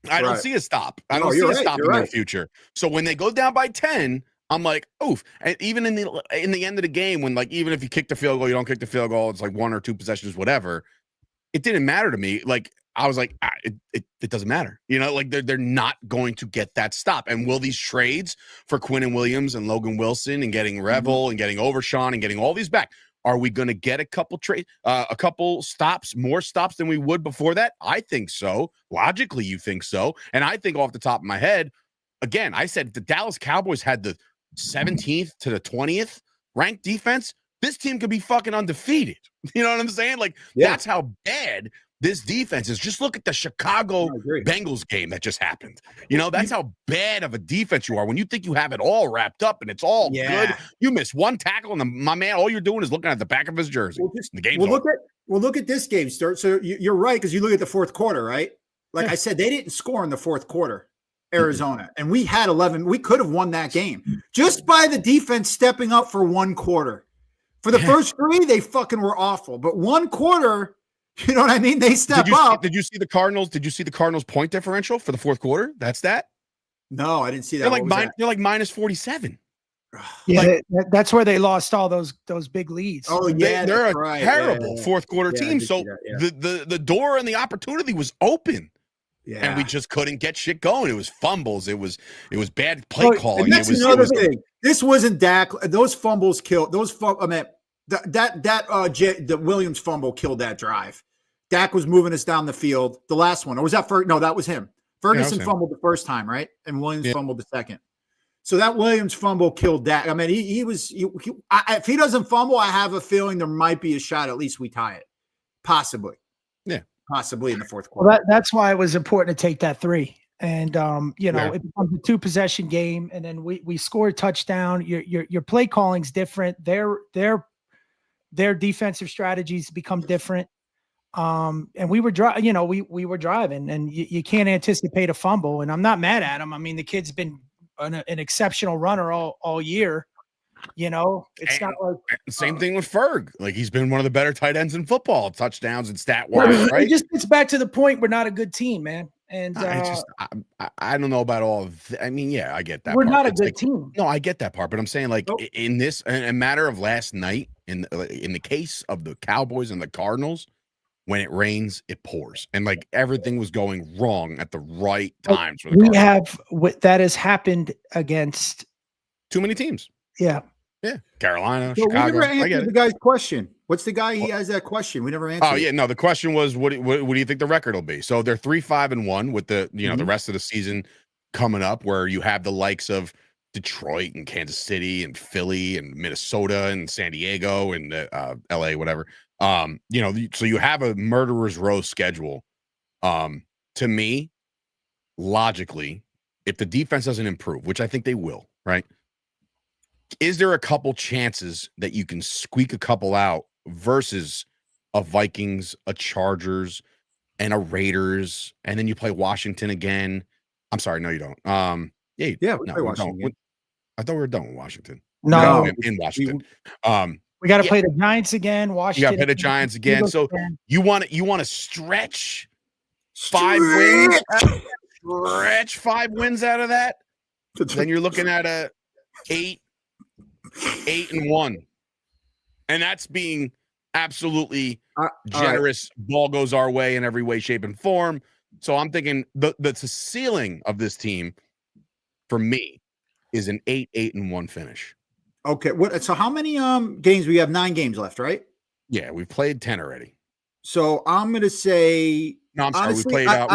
I don't see a stop. I don't see a stop in their future. So when they go down by 10, I'm like, oof. And even in the end of the game, when like even if you kick the field goal, you don't kick the field goal, it's like 1 or 2 possessions, whatever. It didn't matter to me. Like I was like, it doesn't matter. You know, like they're not going to get that stop. And will these trades for Quinnen Williams and Logan Wilson and getting Revel and getting Overshawn and getting all these back? Are we going to get a couple stops, more stops than we would before that? I think so. Logically, you think so. And I think off the top of my head, again, I said the Dallas Cowboys had the 17th to the 20th ranked defense. This team could be fucking undefeated. You know what I'm saying? Like, that's how bad this defense is. Just look at the Chicago Bengals game that just happened. You know, that's how bad of a defense you are. When you think you have it all wrapped up and it's all good, you miss one tackle, and my man, all you're doing is looking at the back of his jersey. The game's over. Look at this game, Sturt. So you're right, because you look at the fourth quarter, right? Like I said, they didn't score in the fourth quarter, Arizona, and we had 11. We could have won that game just by the defense stepping up for one quarter. For the first 3, they fucking were awful, but one quarter. You know what I mean? They step up. Did you see the Cardinals? Did you see the Cardinals point differential for the fourth quarter? That's that. No, I didn't see that. They're like minus 47. Yeah, that's where they lost all those big leads. Oh yeah, they're a terrible fourth quarter team. So the door and the opportunity was open. Yeah. And we just couldn't get shit going. It was fumbles. It was bad play calling. That's another thing. This wasn't Dak. Those fumbles killed. The Williams fumble killed that drive. Dak was moving us down the field. The last one, or was that first? No, that was him. Ferguson fumbled the first time, right? And Williams fumbled the second. So that Williams fumble killed Dak. I mean, if he doesn't fumble, I have a feeling there might be a shot. At least we tie it, possibly. Yeah, possibly in the fourth quarter. Well, that's why it was important to take that 3. And it becomes a 2-possession game, and then we score a touchdown. Your play calling's different. Their defensive strategies become different. And we were we were driving, and you can't anticipate a fumble. And I'm not mad at him. I mean, the kid's been an exceptional runner all year. You know, it's not like same thing with Ferg. Like, he's been one of the better tight ends in football, touchdowns and stat wise. Right? It just gets back to the point we're not a good team, man. And I don't know about all of I mean, yeah, I get that. We're not a good team. No, I get that part, but I'm saying, like, in a matter of last night, in the case of the Cowboys and the Cardinals, when it rains, it pours, and like everything was going wrong at the right times. For the Cardinals. That has happened against too many teams. Yeah. Carolina, Chicago. We never answered the guy's question. What's the guy? He has that question. We never answered. Oh yeah, no. The question was, what do you think the record will be? So they're 3-5-1 with the the rest of the season coming up, where you have the likes of Detroit and Kansas City and Philly and Minnesota and San Diego and LA, whatever. So you have a murderer's row schedule. To me, logically, if the defense doesn't improve, which I think they will, right? Is there a couple chances that you can squeak a couple out versus a Vikings, a Chargers, and a Raiders, and then you play Washington again? I'm sorry, no, you don't. We play Washington. I thought we were done with Washington. No, in Washington. We got to play the Giants again. Washington. You got to play the Giants again. So you want to stretch 5 wins? Stretch 5 wins out of that? Then you're looking at a 8-1, and that's being absolutely generous. Right. Ball goes our way in every way, shape, and form. So I'm thinking the ceiling of this team for me is an 8-1 finish. Okay. So how many games? We have 9 games left, right? Yeah, we've played 10 already. So I'm gonna say no. I'm sorry. Honestly, we played out.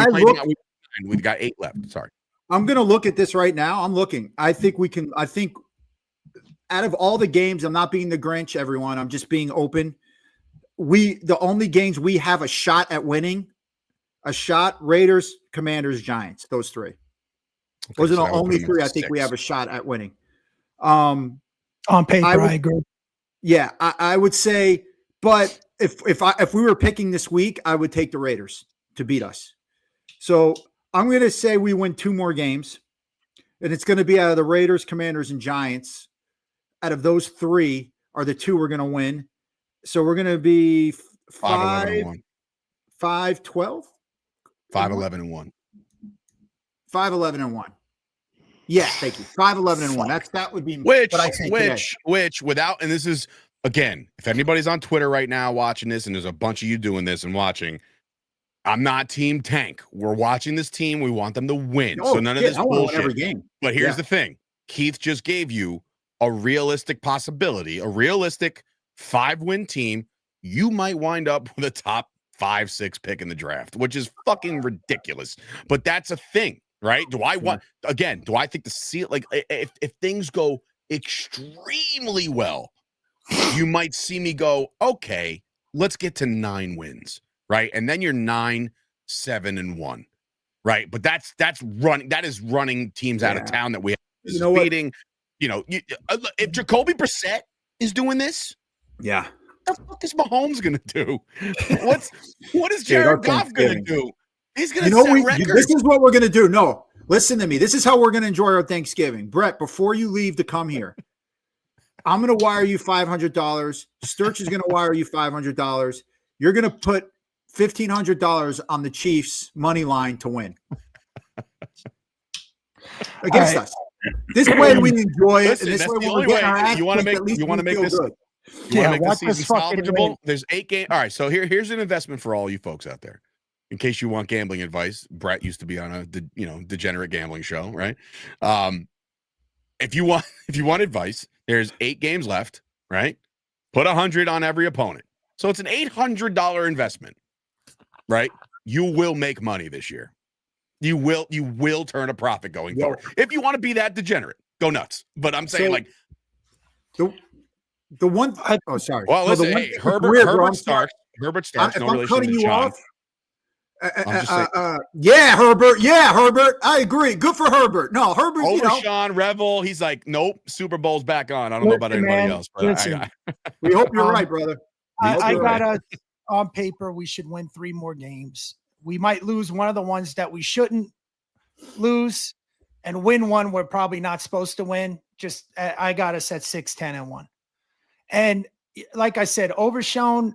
We've got 8 left. Sorry. I'm gonna look at this right now. I'm looking. I think out of all the games, I'm not being the Grinch, everyone. I'm just being open. The only games we have a shot at winning, Raiders, Commanders, Giants, those 3. Those are the only 3 I think 6. We have a shot at winning. On paper, I agree. Yeah, I would say, but if we were picking this week, I would take the Raiders to beat us. So I'm going to say we win 2 more games, and it's going to be out of the Raiders, Commanders, and Giants. Out of those 3 are the 2 we're going to win. So we're going to be 5-12? 5-11-1. 5-11-1. Yeah, thank you. 5-11-1. That would be which without, and this is again, if anybody's on Twitter right now watching this, and there's a bunch of you doing this and watching, I'm not team tank. We're watching this team. We want them to win. So none of this bullshit. Every game. But here's the thing. Keith just gave you a realistic possibility, a realistic 5-win team. You might wind up with a top 5-6 pick in the draft, which is fucking ridiculous. But that's a thing, right? Do I think if things go extremely well, you might see me go, okay, let's get to 9 wins, right? And then you're 9-7-1, right? But that is running teams out of town that we have beating. If Jacoby Brissett is doing this, what the fuck is Mahomes gonna do? What is Jared Goff gonna do? He's gonna set records. This is what we're gonna do. No, listen to me. This is how we're gonna enjoy our Thanksgiving. Brett, before you leave to come here, I'm gonna wire you $500. Sturch is gonna wire you $500. You're gonna put $1,500 on the Chiefs money line to win against us. This way we enjoy it. Listen, and this way we're getting our ass. You want to make this season salvageable? There's 8 games. All right, so here's an investment for all you folks out there. In case you want gambling advice, Brett used to be on a degenerate gambling show, right? If you want advice, there's 8 games left, right? Put 100 on every opponent. So it's an $800 investment, right? You will make money this year. You will turn a profit going forward. If you want to be that degenerate, go nuts. But I'm saying the one. Oh, sorry. Well, listen, Herbert Starks. Herbert Starks. No relation to Sean. Herbert. Yeah, Herbert. I agree. Good for Herbert. No, Herbert. Over Sean Revel. He's like, nope. Super Bowl's back on. I don't know about anybody else. But we hope you're right, brother. I got us on paper. We should win 3 more games. We might lose one of the ones that we shouldn't lose, and win one we're probably not supposed to win. I got us at 6-10-1. And like I said, Overshown,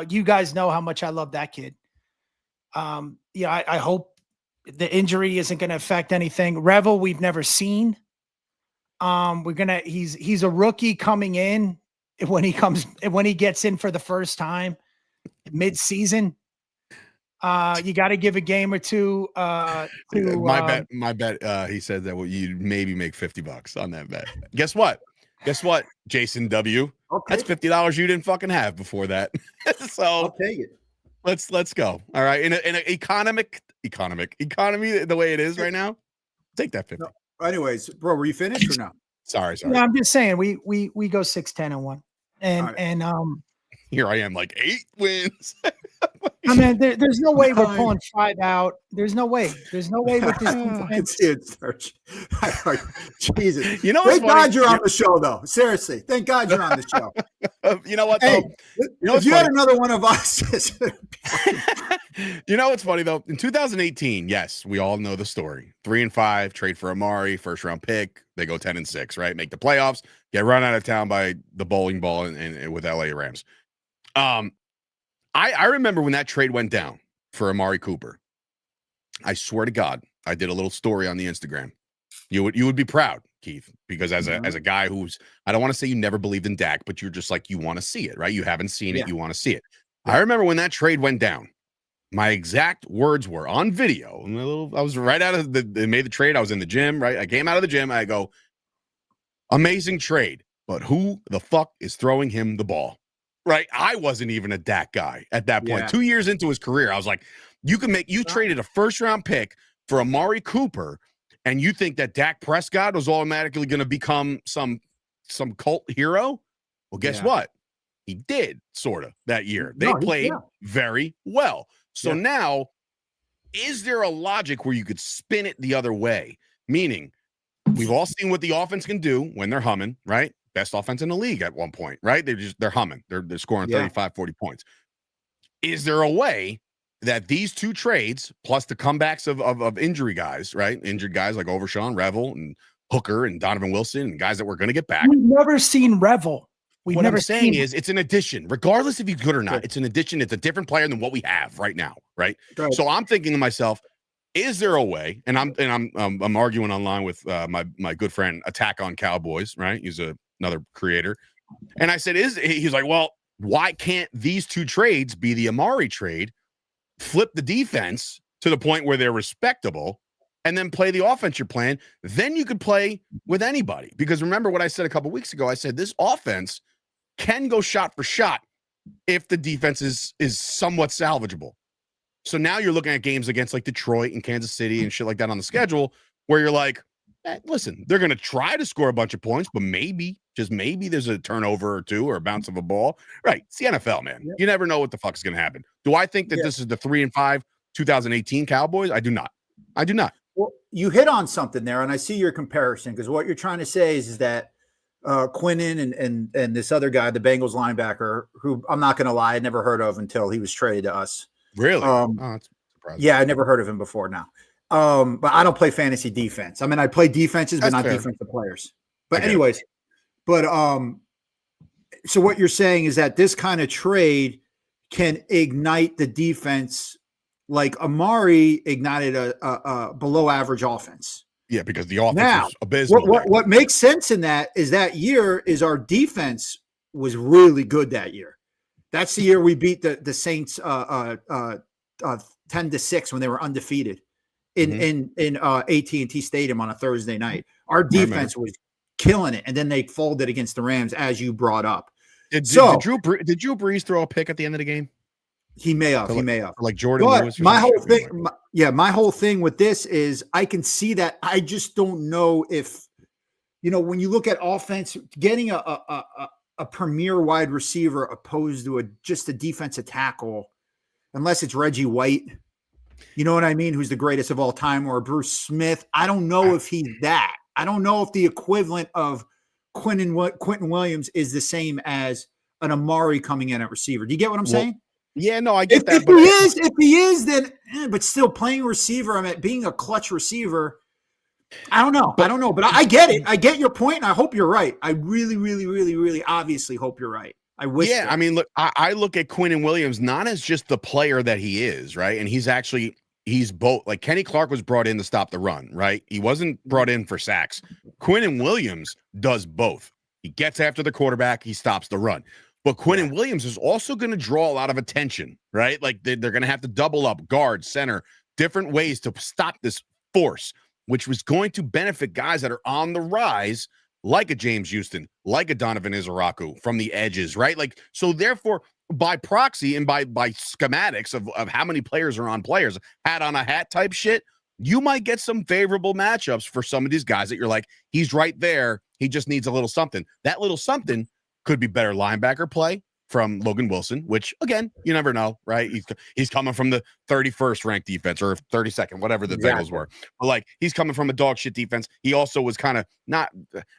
you guys know how much I love that kid. I hope the injury isn't going to affect anything. Revel, we've never seen. He's a rookie coming in when he gets in for the first time mid-season. You got to give a game or 2. My bet. He said that you maybe make $50 on that bet. Guess what, Jason W. Okay. That's $50 you didn't fucking have before that. So I'll take it. Let's go. All right. In an economy the way it is right now, take that 50. No. Anyways, bro, were you finished or no? Sorry. Yeah, I'm just saying we go 6-10-1, and here I am like 8 wins. I mean, there's no way we're pulling 5 out. There's no way with this defense. Jesus. You know, thank God you're on the show, though. Seriously, thank God you're on the show. You know what? Hey, if you had another one of us. You know what's funny though? In 2018, yes, we all know the story. 3-5, trade for Amari, first round pick. They go 10-6, right? Make the playoffs, get run out of town by the bowling ball and with LA Rams. I remember when that trade went down for Amari Cooper. I swear to God, I did a little story on the Instagram. You would be proud, Keith, because as a guy who's, I don't want to say you never believed in Dak, but you're just like, you want to see it, right? You haven't seen it, you want to see it. Yeah. I remember when that trade went down. My exact words were on video. I was right out of they made the trade. I was in the gym, right? I came out of the gym. I go, amazing trade, but who the fuck is throwing him the ball? Right? I wasn't even a Dak guy at that point. 2 years into his career, I was like, you traded a first round pick for Amari Cooper, and you think that Dak Prescott was automatically going to become some cult hero? Well, guess what? He did, sort of, that year. They played very well. So now, is there a logic where you could spin it the other way? Meaning, we've all seen what the offense can do when they're humming, right? Best offense in the league at one point, right? They're humming. They're scoring 35, 40 points. Is there a way that these two trades, plus the comebacks of injury guys, right? Injured guys like Overshawn, Revel, and Hooker, and Donovan Wilson, and guys that we're going to get back. We've never seen Revel. What I'm saying is it's an addition, regardless if he's good or not. It's an addition. It's a different player than what we have right now, right? So I'm thinking to myself, is there a way? And I'm arguing online with my good friend Attack on Cowboys, right? He's another creator, and I said, he's like, well, why can't these two trades be the Amari trade? Flip the defense to the point where they're respectable, and then play the offense you're playing. Then you could play with anybody. Because remember what I said a couple weeks ago? I said this offense can go shot for shot if the defense is somewhat salvageable. So now you're looking at games against like Detroit and Kansas City and shit like that on the schedule where you're like, listen, they're going to try to score a bunch of points, but maybe, just maybe there's a turnover or two or a bounce of a ball. Right. It's the NFL, man. You never know what the fuck is going to happen. Do I think that this is the 3-5 2018 Cowboys? I do not. Well, you hit on something there, and I see your comparison, because what you're trying to say is that Quinnen and this other guy, the Bengals linebacker, who I'm not going to lie, I never heard of until he was traded to us. Really? That's surprising. Yeah, I never heard of him before now. But I don't play fantasy defense. I mean, I play defenses, but not defensive players. But anyways, so what you're saying is that this kind of trade can ignite the defense like Amari ignited a below average offense. Yeah, because the offense is abysmal. What makes sense in that is our defense was really good that year. That's the year we beat the Saints 10-6 when they were undefeated in AT&T Stadium on a Thursday night. Our defense was killing it, and then they folded against the Rams, as you brought up. Did Drew Brees throw a pick at the end of the game? He may have. Like Jordan but Lewis. My whole thing with this is I can see that. I just don't know if, when you look at offense, getting a premier wide receiver opposed to just a defensive tackle, unless it's Reggie White, you know what I mean, who's the greatest of all time, or Bruce Smith. I don't know if he's that. I don't know if the equivalent of Quentin Williams is the same as an Amari coming in at receiver. Do you get what I'm saying? Yeah, no, I get that. If he is, then but still playing receiver, I mean, being a clutch receiver, I don't know. But I get it. I get your point, and I hope you're right. I really, really, really, really obviously hope you're right. I wish. Yeah, I mean, look, I look at Quinnen Williams not as just the player that he is, right? And he's both. Like Kenny Clark was brought in to stop the run, right? He wasn't brought in for sacks. Quinnen Williams does both. He gets after the quarterback, he stops the run. But Quinnen Williams is also going to draw a lot of attention, right? Like they're going to have to double up, guard, center, different ways to stop this force, which was going to benefit guys that are on the rise, like a James Houston, like a Donovan Izaraku from the edges, right? Like, so therefore, by proxy and by schematics of how many players are on players, hat on a hat type shit, you might get some favorable matchups for some of these guys that you're like, he's right there He just needs a little something. That little something could be better linebacker play from Logan Wilson, which again, you never know, right? He's coming from the 31st ranked defense or 32nd, whatever the Bengals were. But like, he's coming from a dog shit defense. He also was kind of not.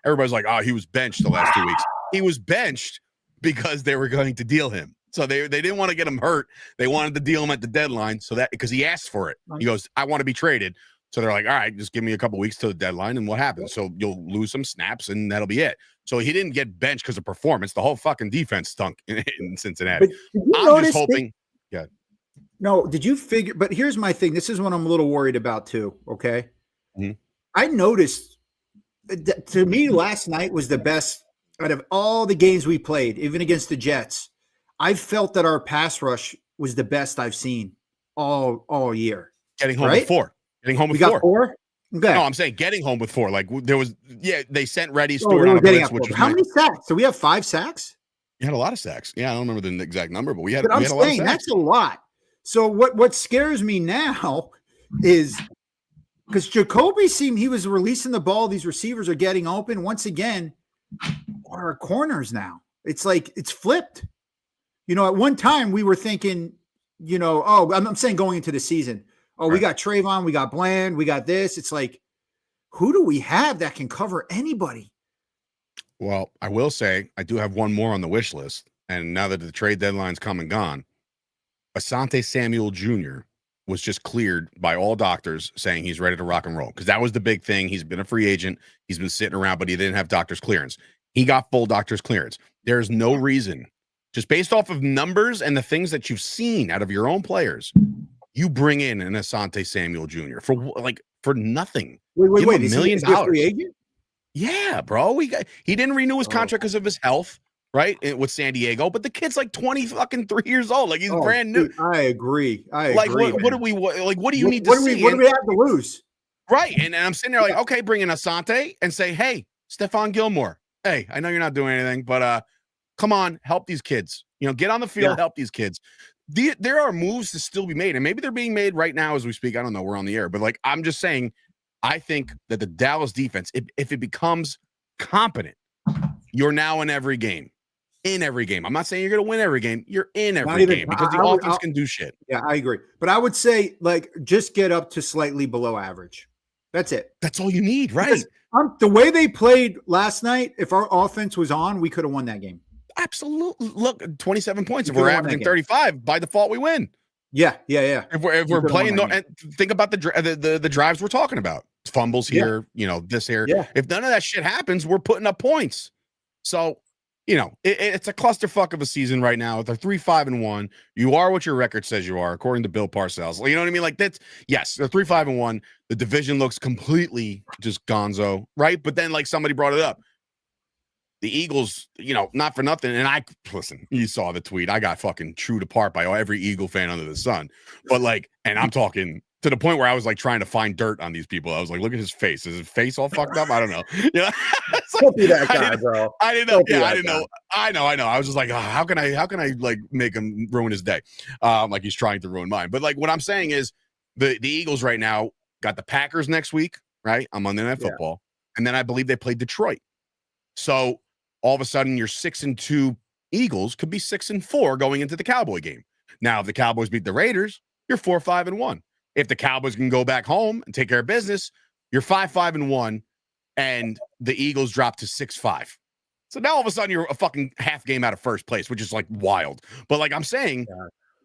Everybody's like, oh, he was benched the last 2 weeks. He was benched because they were going to deal him. So they didn't want to get him hurt. They wanted to deal him at the deadline, so that because he asked for it. He goes, I want to be traded. So they're like, all right, just give me a couple weeks to the deadline, and what happens? So you'll lose some snaps, and that'll be it. So he didn't get benched because of performance. The whole fucking defense stunk in Cincinnati. I'm just hoping. Yeah. No, did you figure? But here's my thing. This is what I'm a little worried about too. Okay. Mm-hmm. I noticed that, to me, last night was the best out of all the games we played, even against the Jets. I felt that our pass rush was the best I've seen all year. Getting home with 4. Getting home with we got 4. Okay. No, I'm saying getting home with 4. Like there was, they sent Reddy Stewart on a blitz, which was how many sacks? So we have 5 sacks. You had a lot of sacks. Yeah, I don't remember the exact number, but we had. But I'm saying that's a lot. So what scares me now is because Jacoby he was releasing the ball. These receivers are getting open once again. Our corners now. It's like it's flipped. You know, at one time we were thinking, you know, I'm saying going into the season. We got Trayvon, we got Bland, we got this. It's like, who do we have that can cover anybody? Well, I will say I do have one more on the wish list. And now that the trade deadline's come and gone, Asante Samuel Jr. was just cleared by all doctors saying he's ready to rock and roll. Because that was the big thing. He's been a free agent. He's been sitting around, but he didn't have doctor's clearance. He got full doctor's clearance. There's no reason, just based off of numbers and the things that you've seen out of your own players, you bring in an Asante Samuel Jr. for nothing. Wait, $1 million. Is he a free agent? Yeah, bro. He didn't renew his contract because of his health, right? With San Diego, but the kid's like 23 years old. Like he's brand new. Dude, I agree. Like what do we like? What do you need to see? What do we have to lose? Right, and I'm sitting there like, okay, bring in Asante and say, hey, Stephon Gilmore. Hey, I know you're not doing anything, but come on, help these kids. You know, get on the field, help these kids. There are moves to still be made, and maybe they're being made right now as we speak. I don't know. We're on the air, but like I'm just saying, I think that the Dallas defense, if it becomes competent, you're now in every game. In every game. I'm not saying you're going to win every game. You're in every game because the offense can do shit. Yeah, I agree. But I would say, like, just get up to slightly below average. That's it. That's all you need, right? The way they played last night, if our offense was on, we could have won that game. Absolutely. Look, 27 points. If we're averaging 35, by default, we win. Yeah. If we're playing, and think about the drives we're talking about. Fumbles here, you know, this here. Yeah. If none of that shit happens, we're putting up points. So, you know, it's a clusterfuck of a season right now. They're 3-5-1. You are what your record says you are, according to Bill Parcells. You know what I mean? Like that's yes, they're 3-5-1. The division looks completely just gonzo, right? But then, like somebody brought it up. The Eagles, you know, not for nothing. And listen, you saw the tweet. I got fucking chewed apart by every Eagle fan under the sun. But like, and I'm talking to the point where I was like trying to find dirt on these people. I was like, look at his face. Is his face all fucked up? I don't know. Yeah. Don't be that guy, bro. I didn't know. Yeah, I didn't know. I know. I was just like, how can I like make him ruin his day? Like he's trying to ruin mine. But like what I'm saying is the Eagles right now got the Packers next week, right? On Monday Night Football. And then I believe they played Detroit. So all of a sudden, your 6-2 Eagles could be 6-4 going into the Cowboy game. Now, if the Cowboys beat the Raiders, you're 4-5-1. If the Cowboys can go back home and take care of business, you're 5-5-1, and the Eagles drop to 6-5. So now all of a sudden, you're a fucking half game out of first place, which is like wild. But like I'm saying,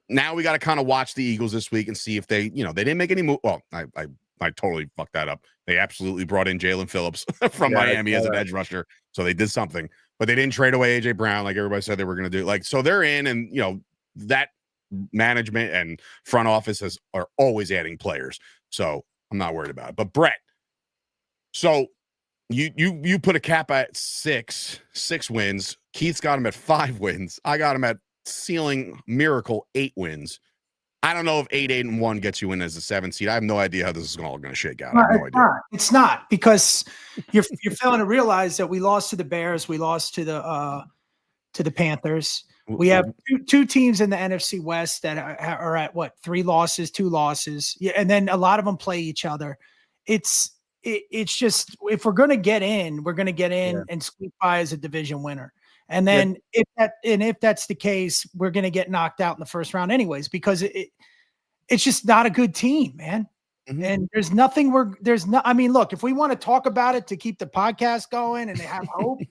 now we got to kind of watch the Eagles this week and see if they, you know, they didn't make any move. Well, I totally fucked that up. They absolutely brought in Jalen Phillips from Miami as an edge rusher. So they did something. But they didn't trade away A.J. Brown like everybody said they were going to do. Like, so they're in, and, you know, that management and front office are always adding players. So I'm not worried about it. But Bret, so you put a cap at six wins. Keith's got him at 5 wins. I got him at ceiling miracle 8 wins. I don't know if 8-1 gets you in as a 7 seed. I have no idea how this is all going to shake out. I have no idea. It's not because you're failing to realize that we lost to the Bears. We lost to the Panthers. We have two teams in the NFC West that are at 3 losses, 2 losses. Yeah, and then a lot of them play each other. It's it's just, if we're going to get in, we're going to get in and squeak by as a division winner. And then if that's the case, we're going to get knocked out in the first round anyways, because it's just not a good team, man. Mm-hmm. And there's nothing I mean, look, if we want to talk about it to keep the podcast going and they have hope,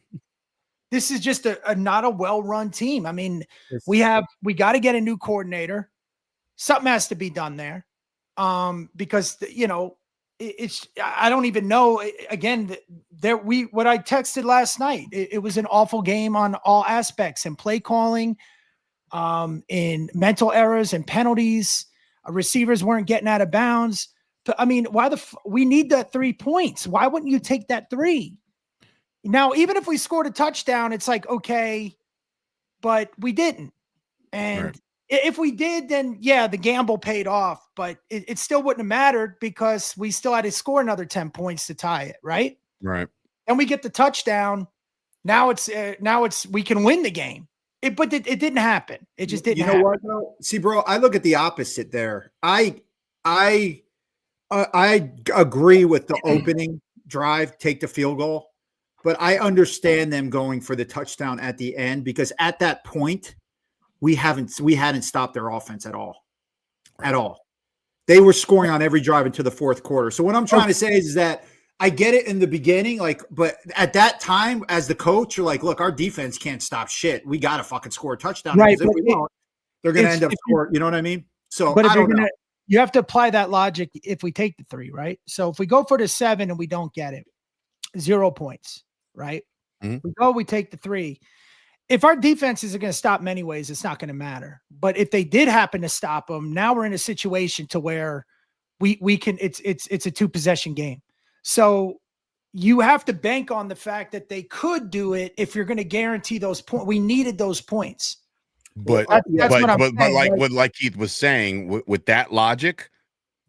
this is just not a well-run team. I mean, we got to get a new coordinator. Something has to be done there. Because I don't even know. Again, what I texted last night, it was an awful game on all aspects, in play calling, in mental errors and penalties. Receivers weren't getting out of bounds. I mean, we need that 3 points. Why wouldn't you take that 3? Now, even if we scored a touchdown, it's like, okay, but we didn't. And if we did, then the gamble paid off, but it still wouldn't have mattered because we still had to score another 10 points to tie it. Right. Right. And we get the touchdown. Now it's, we can win the game. But it didn't happen. It just didn't happen. You know what, though? See, bro, I look at the opposite there. I agree with the opening drive, take the field goal, but I understand them going for the touchdown at the end, because at that point we hadn't stopped their offense at all. They were scoring on every drive into the fourth quarter. So what I'm trying to say is that I get it in the beginning, but at that time as the coach, you're like, look, our defense can't stop shit. We got to fucking score a touchdown. Right. If we don't, they're going to end up scoring. You know what I mean? So but you have to apply that logic if we take the 3, right? So if we go for the 7 and we don't get it, 0 points, right? Mm-hmm. We take the 3. If our defenses are going to stop them anyways, it's not going to matter. But if they did happen to stop them, now we're in a situation to where we can, it's a 2-possession game. So you have to bank on the fact that they could do it if you're going to guarantee those points. We needed those points. But like Keith was saying, with that logic,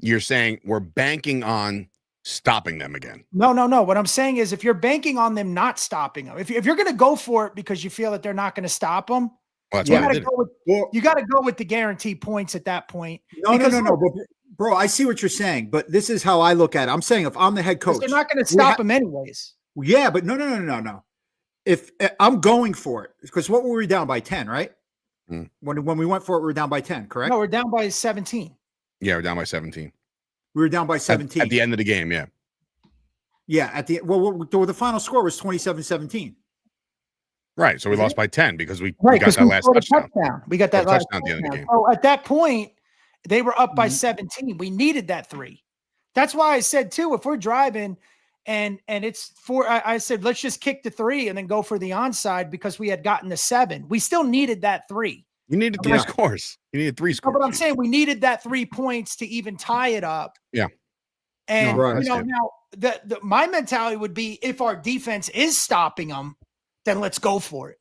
you're saying we're banking on stopping them again. No. What I'm saying is, if you're banking on them not stopping them, if you're going to go for it because you feel that they're not going to stop them, you got to go with the guaranteed points at that point. No. But, bro, I see what you're saying, but this is how I look at it. I'm saying if I'm the head coach, they're not going to stop them anyways. Yeah, but no. If I'm going for it, because what were we down by 10, right? When we went for it, we were down by 10, correct? No, we're down by 17. Yeah, we're down by 17. We were down by 17 at the end of the game. Yeah. Yeah. The final score was 27-17. Right. So we lost by 10 because we got that last touchdown. We got that last touchdown at the end of the game. Oh, at that point, they were up by 17. We needed that 3. That's why I said too, if we're driving and it's 4, I said, let's just kick the 3 and then go for the onside, because we had gotten the 7. We still needed that 3. You needed 3 scores. You needed 3 scores. No, but I'm saying we needed that 3 points to even tie it up. Yeah. And now my mentality would be, if our defense is stopping them, then let's go for it.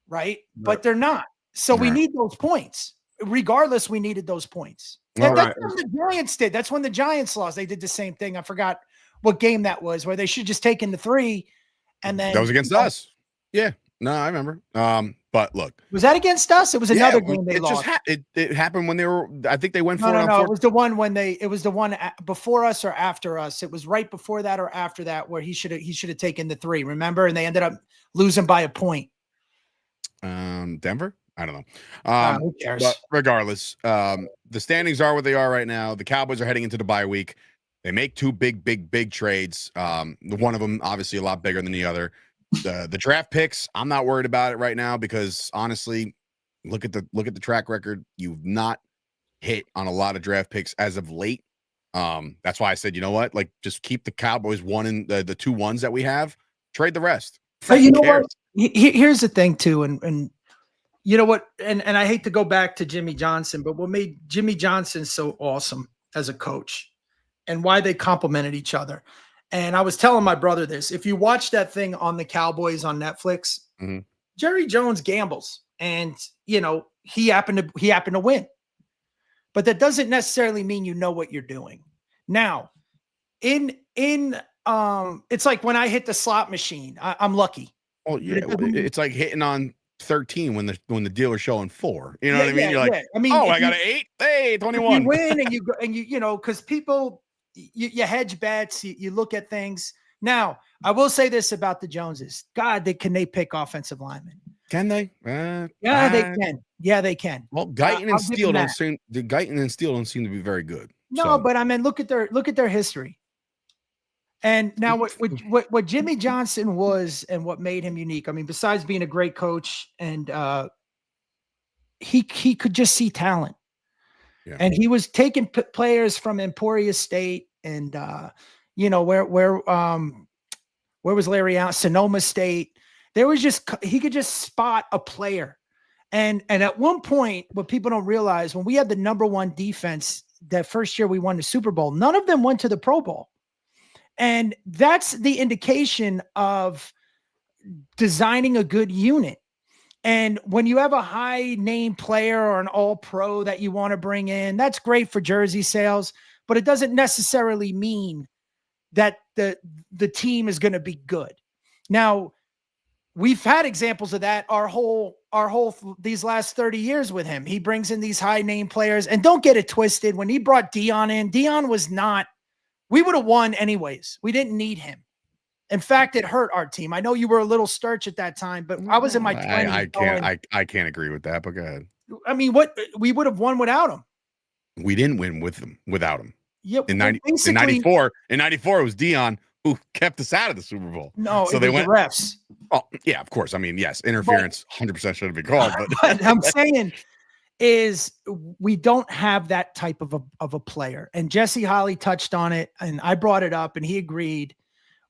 Right. But they're not. So we need those points. Regardless, we needed those points. That's what the Giants did. That's when the Giants lost. They did the same thing. I forgot what game that was, where they should just taken the 3, and then that was against us. Yeah, no, I remember. But look, was that against us? It was another game they lost. It happened when they were. I think they went for no. It was the one it was the one before us or after us. It was right before that or after that, where he should have taken the 3. Remember, and they ended up losing by a point. Denver. I don't know. Who cares? But regardless, the standings are what they are right now. The Cowboys are heading into the bye week. They make 2 big trades. One of them obviously a lot bigger than the other. The draft picks, I'm not worried about it right now, because honestly, look at the track record. You've not hit on a lot of draft picks as of late. That's why I said, you know what? Like, just keep the Cowboys 1 and the 2 1s that we have. Trade the rest. You know what? Here's the thing too, and you know what? And I hate to go back to Jimmy Johnson, but what made Jimmy Johnson so awesome as a coach, and why they complemented each other. And I was telling my brother this: if you watch that thing on the Cowboys on Netflix, Jerry Jones gambles, and he happened to win. But that doesn't necessarily mean you know what you're doing. Now, it's like when I hit the slot machine, I'm lucky. Oh yeah, it's like hitting on 13 when the dealer's showing 4. You know what I mean? You're like, I got an 8. Hey, 21. You win and you go, and because people, you hedge bets, you look at things. Now, I will say this about the Joneses. God, can they pick offensive linemen? Can they? Yeah, they can. Yeah, they can. Well, Guyton and Steele don't seem to be very good. No, so. but I mean, look at their history. And now what Jimmy Johnson was and what made him unique. I mean, besides being a great coach and he could just see talent. Yeah. And he was taking players from Emporia State and where was Larry Allen? Sonoma State. He could just spot a player. And at one point, what people don't realize, when we had the number one defense that first year we won the Super Bowl, none of them went to the Pro Bowl. And that's the indication of designing a good unit. And when you have a high name player or an all pro that you want to bring in, that's great for jersey sales, but it doesn't necessarily mean that the team is going to be good. Now, we've had examples of that our whole these last 30 years with him. He brings in these high name players, and don't get it twisted. When he brought Dion in, Dion was not, we would have won anyways. We didn't need him. In fact, it hurt our team. I know you were a little Sturch at that time, but I was in my 20s. I can't agree with that, but go ahead. I mean, we would have won without him. We didn't win without him. Yep. In 94, it was Dion who kept us out of the Super Bowl. No, so they went the refs. Oh, yeah, of course. I mean, yes, interference 100% should have been called. But I'm saying is we don't have that type of a player. And Jesse Holly touched on it, and I brought it up, and he agreed.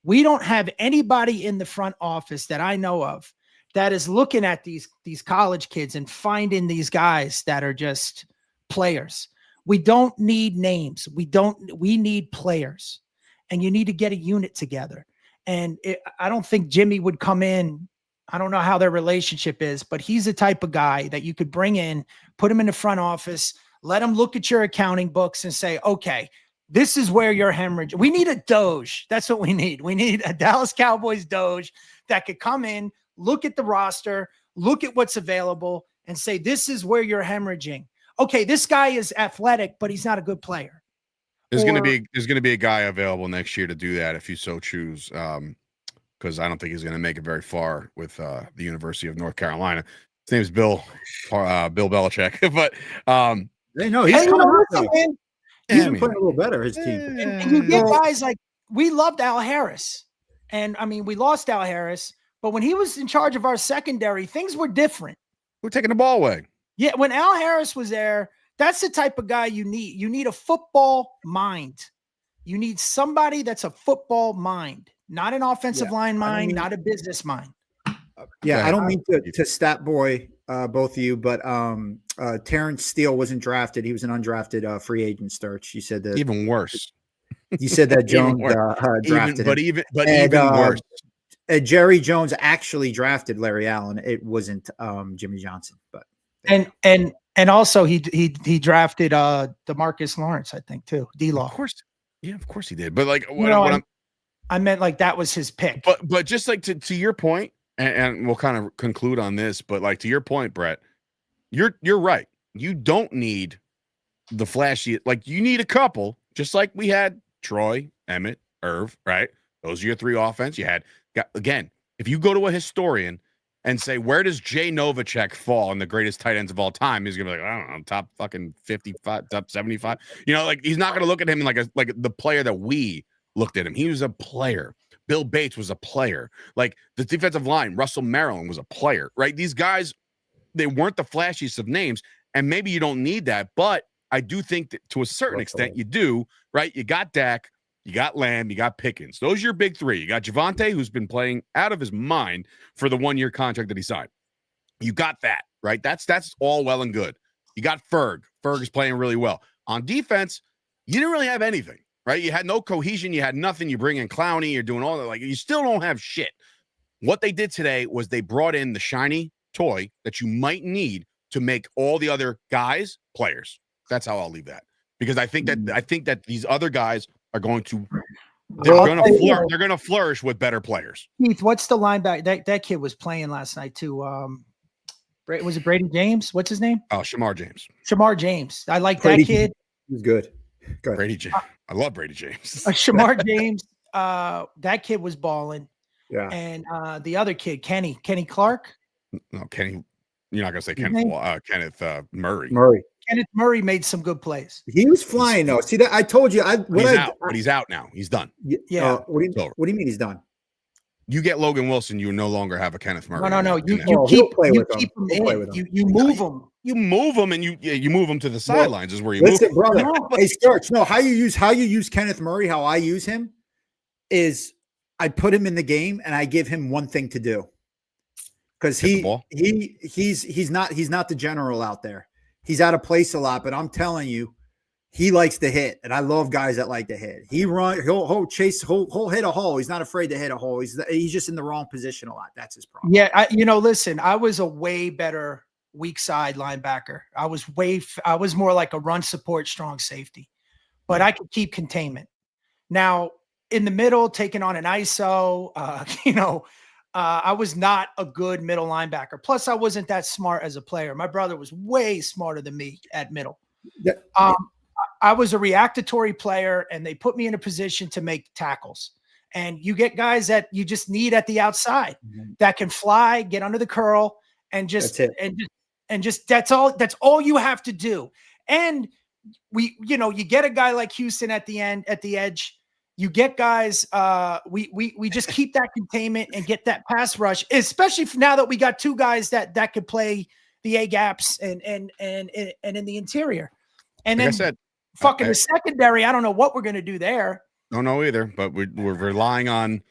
We don't have anybody in the front office that I know of that is looking at these college kids and finding these guys that are just players. We don't need names. We need players, and you need to get a unit together. And I don't think Jimmy would come in. I don't know how their relationship is, but he's the type of guy that you could bring in, put him in the front office, let him look at your accounting books and say, okay, this is where you're hemorrhaging. We need a Doge. That's what we need. We need a Dallas Cowboys Doge that could come in, look at the roster, look at what's available, and say, this is where you're hemorrhaging. Okay, this guy is athletic, but he's not a good player. There's going to be a guy available next year to do that if you so choose, because I don't think he's going to make it very far with the University of North Carolina. His name is Bill Belichick, but he's been playing a little better, his team. And you get guys like, we loved Al Harris. And I mean, we lost Al Harris, but when he was in charge of our secondary, things were different. We're taking the ball away. Yeah, when Al Harris was there, that's the type of guy you need. You need a football mind. You need somebody that's a football mind, not an offensive line mind, not a business mind. I don't mean to stat boy both of you, but Terrence Steele wasn't drafted. He was an undrafted free agent. Sturch. You said that. Even worse. You said that Jones drafted him. Even worse. Jerry Jones actually drafted Larry Allen. It wasn't Jimmy Johnson, but and also he drafted DeMarcus Lawrence, I think, too. D-Law. Of course. Yeah, of course he did. But like I meant like that was his pick. But just like to your point, and we'll kind of conclude on this, but like to your point, Brett, you're right. You don't need the flashy, like you need a couple, just like we had Troy, Emmett, Irv, right? Those are your three offense. You had, again, if you go to a historian and say, where does Jay Novacek fall in the greatest tight ends of all time? He's going to be like, I don't know, top fucking 55, top 75. You know, like he's not going to look at him like the player that we looked at him. He was a player. Bill Bates was a player. Like the defensive line, Russell Maryland was a player, right? These guys, they weren't the flashiest of names, and maybe you don't need that, but I do think that to a certain extent you do, right? You got Dak, you got Lamb, you got Pickens. Those are your big three. You got Javonte, who's been playing out of his mind for the 1-year contract that he signed. You got that, right? That's all well and good. You got Ferg. Ferg is playing really well. On defense, you didn't really have anything, right? You had no cohesion. You had nothing. You bring in Clowney. You're doing all that. Like, you still don't have shit. What they did today was they brought in the shiny toy that you might need to make all the other guys players. That's how I'll leave that. Because I think that these other guys are going to they're going to flourish with better players. Keith, what's the linebacker? That kid was playing last night too. Was it Brady James? What's his name? Oh, Shamar James. Shamar James. I like that kid. He was good. Brady James. I love Brady James. Shamar James, that kid was balling. Yeah. And the other kid, Kenny Clark. No, Kenny. You're not gonna say Kenneth Murray. Kenneth Murray made some good plays. He was flying though. See that I told you. But he's out now. He's done. Yeah. What do you mean he's done? You get Logan Wilson, you no longer have a Kenneth Murray. No. You keep him in. You move him. You move him, and you move him to the sidelines. Is where you listen, move him. brother. Hey, Sturch. No, how you use Kenneth Murray? How I use him is I put him in the game and I give him one thing to do because he's not the general out there. He's out of place a lot, but I'm telling you, he likes to hit, and I love guys that like to hit. He'll chase, he'll hit a hole. He's not afraid to hit a hole. He's just in the wrong position a lot. That's his problem. Yeah, listen, I was a way better weak side linebacker. I was more like a run support, strong safety, but I could keep containment. Now in the middle, taking on an ISO, I was not a good middle linebacker. Plus, I wasn't that smart as a player. My brother was way smarter than me at middle. Yeah. I was a reactatory player, and they put me in a position to make tackles. And you get guys that you just need at the outside that can fly, get under the curl, and just that's all you have to do. And you get a guy like Houston at the edge. You get guys. We just keep that containment and get that pass rush, especially now that we got two guys that could play the A gaps and in the interior. And like then I said, the secondary. I don't know what we're going to do there. Don't know either, but we're relying on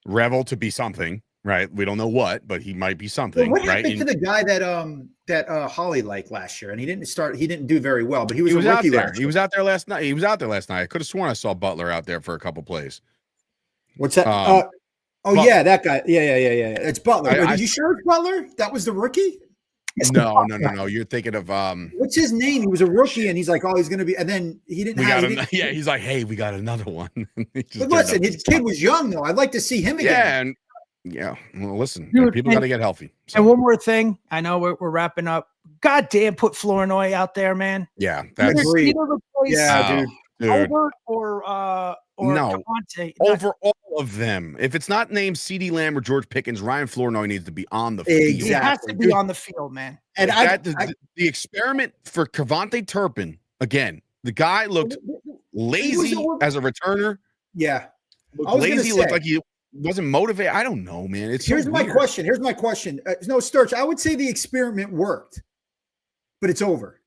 Revel to be something, right? We don't know what, but he might be something. Well, what right? happened to the guy that Holly liked last year? And he didn't do very well, but he was a out rookie there. last year. He was out there last night. I could have sworn I saw Butler out there for a couple plays. What's that? Yeah, that guy. Yeah. It's Butler. Did you sure it's Butler? That was the rookie? No. You're thinking of what's his name? He was a rookie, and he's like, oh, he's going to be, and then he didn't. He's like, hey, we got another one. But listen, his kid was young though. I'd like to see him again. Yeah. Well, listen, Dude, people got to get healthy. So. And one more thing, I know we're wrapping up. God damn, put Flournoy out there, man. Yeah, that's dude. Over or no, Cavante. over all of them. If it's not named CeeDee Lamb or George Pickens, Ryan Flournoy needs to be on the field. He has to be on the field, man. And the experiment for Cavante Turpin, again, the guy looked lazy as a returner. Yeah. Looked like he wasn't motivated. I don't know, man. Here's my question. No, Sturch, I would say the experiment worked, but it's over.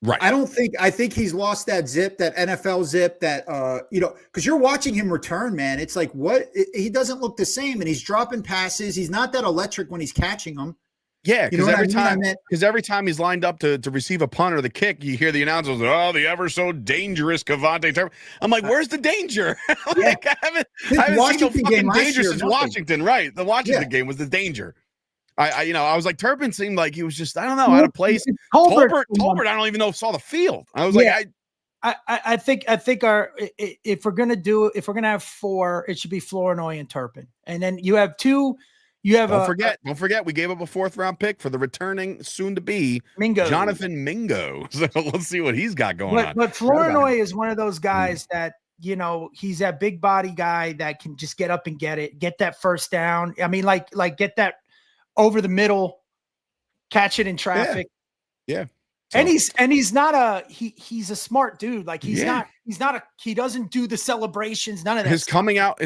Right. I think he's lost that zip, that NFL zip, that, because you're watching him return, man. It's like, he doesn't look the same, and he's dropping passes. He's not that electric when he's catching them. Yeah, because every time he's lined up to receive a punt or the kick, you hear the announcers, the ever so dangerous Cavante Turpin. I'm like, where's the danger? I haven't seen no fucking danger since Washington. Right. The Washington game was the danger. I was like, Turpin seemed like he was just, I don't know, out of place. Tolbert, I don't even know if saw the field. I was I think if we're gonna have four, it should be Flournoy and Turpin, and then you have two. Don't forget, we gave up a 4th round pick for the returning soon to be Jonathan Mingo. So let's see what he's got going on. But Flournoy is one of those guys that, he's that big body guy that can just get up and get that first down. I mean, like get that over the middle, catch it in traffic. Yeah. So. And he's not he's a smart dude. Like he doesn't do the celebrations. None of that. His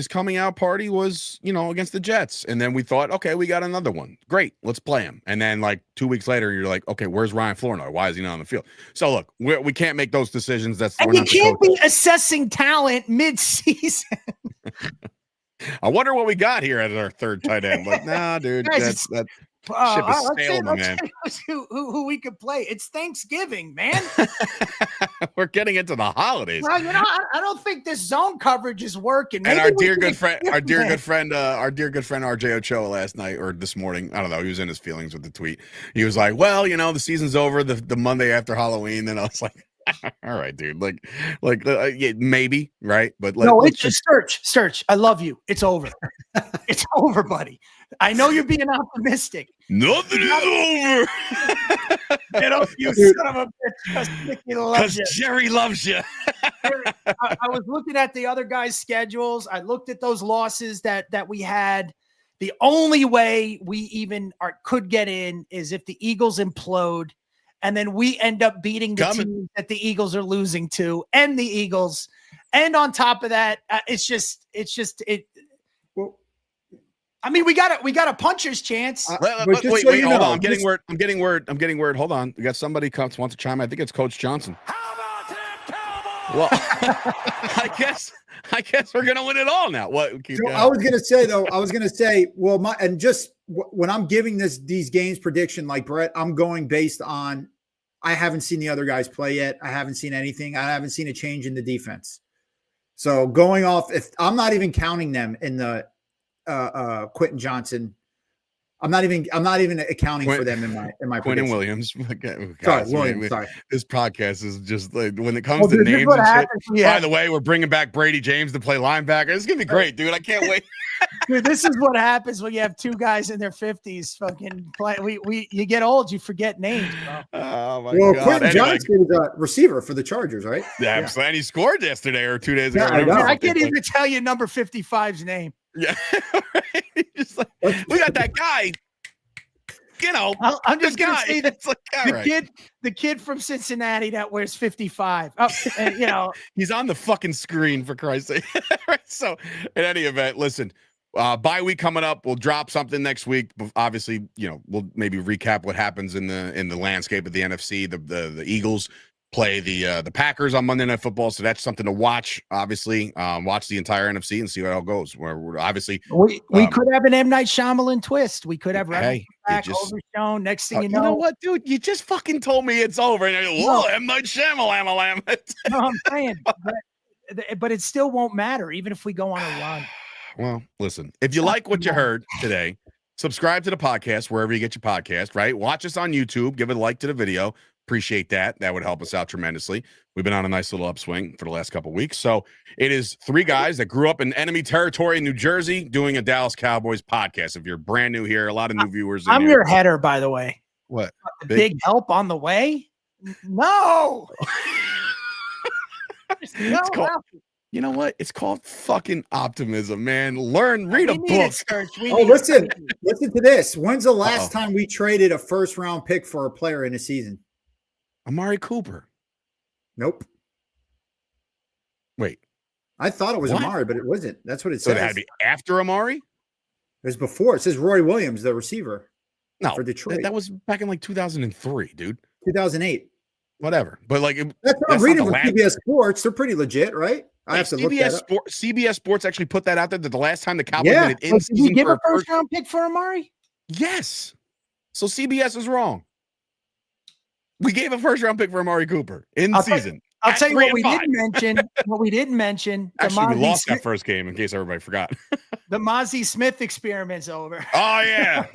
coming out party was, against the Jets. And then we thought, okay, we got another one. Great. Let's play him. And then like 2 weeks later, you're like, okay, where's Ryan Flournoy? Why is he not on the field? So look, we can't make those decisions. You can't be assessing talent mid-season. I wonder what we got here at our third tight end. But nah, dude, that's ship is stale, man. Who we could play? It's Thanksgiving, man. We're getting into the holidays. Well, I don't think this zone coverage is working. Maybe and our dear good friend RJ Ochoa last night or this morning, I don't know, he was in his feelings with the tweet. He was like, "Well, the season's over the Monday after Halloween." Then I was like, All right, dude. Yeah, maybe, right? But no, it's just Sturch. I love you. It's over. It's over, buddy. I know you're being optimistic. Nothing is over. Get up, you son of a bitch. Because Jerry loves you. I was looking at the other guys' schedules. I looked at those losses that we had. The only way we even could get in is if the Eagles implode, and then we end up beating the team that the Eagles are losing to, and the Eagles. And on top of that, Well, I mean, we got a puncher's chance. Wait, hold on. I'm getting word. Hold on. We got somebody wants to chime in. I think it's Coach Johnson. How about that, Cowboys? Well, I guess we're gonna win it all now. What? So I was gonna say, well, when I'm giving these games prediction, like Bret, I'm going based on I haven't seen the other guys play yet. I haven't seen anything. I haven't seen a change in the defense. So going off, if I'm not even counting them in the Quentin Johnson, I'm not even accounting for them in my Quinnen Williams. Sorry. This podcast is just like when it comes to names and shit. Yeah. By the way, we're bringing back Brady James to play linebacker. It's gonna be great, dude. I can't wait. Dude, this is what happens when you have two guys in their 50s fucking play. You get old, you forget names, bro. Oh my God. Quentin Johnson is a receiver for the Chargers, right? Yeah, absolutely. And he scored yesterday or 2 days ago. I can't even tell you number 55's name. Yeah. Just like, we got that guy. You know, I'm just gonna say that the kid from Cincinnati that wears 55. Oh, and, you know, he's on the fucking screen for Christ's sake. Right, so, in any event, listen. Bye week coming up. We'll drop something next week. Obviously, you know, we'll maybe recap what happens in the landscape of the NFC. The Eagles play the Packers on Monday Night Football, so that's something to watch. Obviously, watch the entire NFC and see how it all goes. We're obviously we could have an M. Night Shyamalan twist. We could have back overshown. Next thing you know what, dude? You just fucking told me it's over, and you're like, M. Night Shyamalan. No, I'm saying, but it still won't matter, even if we go on a run. Well, listen, if you like what you heard today, subscribe to the podcast wherever you get your podcast, right? Watch us on YouTube. Give it a like to the video. Appreciate that. That would help us out tremendously. We've been on a nice little upswing for the last couple of weeks. So it is three guys that grew up in enemy territory in New Jersey doing a Dallas Cowboys podcast. If you're brand new here, a lot of new viewers. I'm your header, by the way. What? Big help on the way? No. You know what? It's called fucking optimism, man. Read a book. Listen to this. When's the last time we traded a first-round pick for a player in a season? Amari Cooper. Nope. Wait. I thought it was Amari, but it wasn't. That's what it says. So it had to be after Amari? It was before. It says Roy Williams, the receiver. No, for Detroit. That was back in like 2003, dude. 2008. Whatever. But like that's what I'm reading from CBS Sports. They're pretty legit, right? I have to look that up. CBS Sports actually put that out there that the last time the Cowboys made it in season. Did you give a first-round pick for Amari? Yes. So CBS is wrong. We gave a first-round pick for Amari Cooper in season. I'll tell you what we didn't mention. What we didn't mention. Actually, we lost that first game in case everybody forgot. The Mozzie Smith experiment's over. Oh, yeah.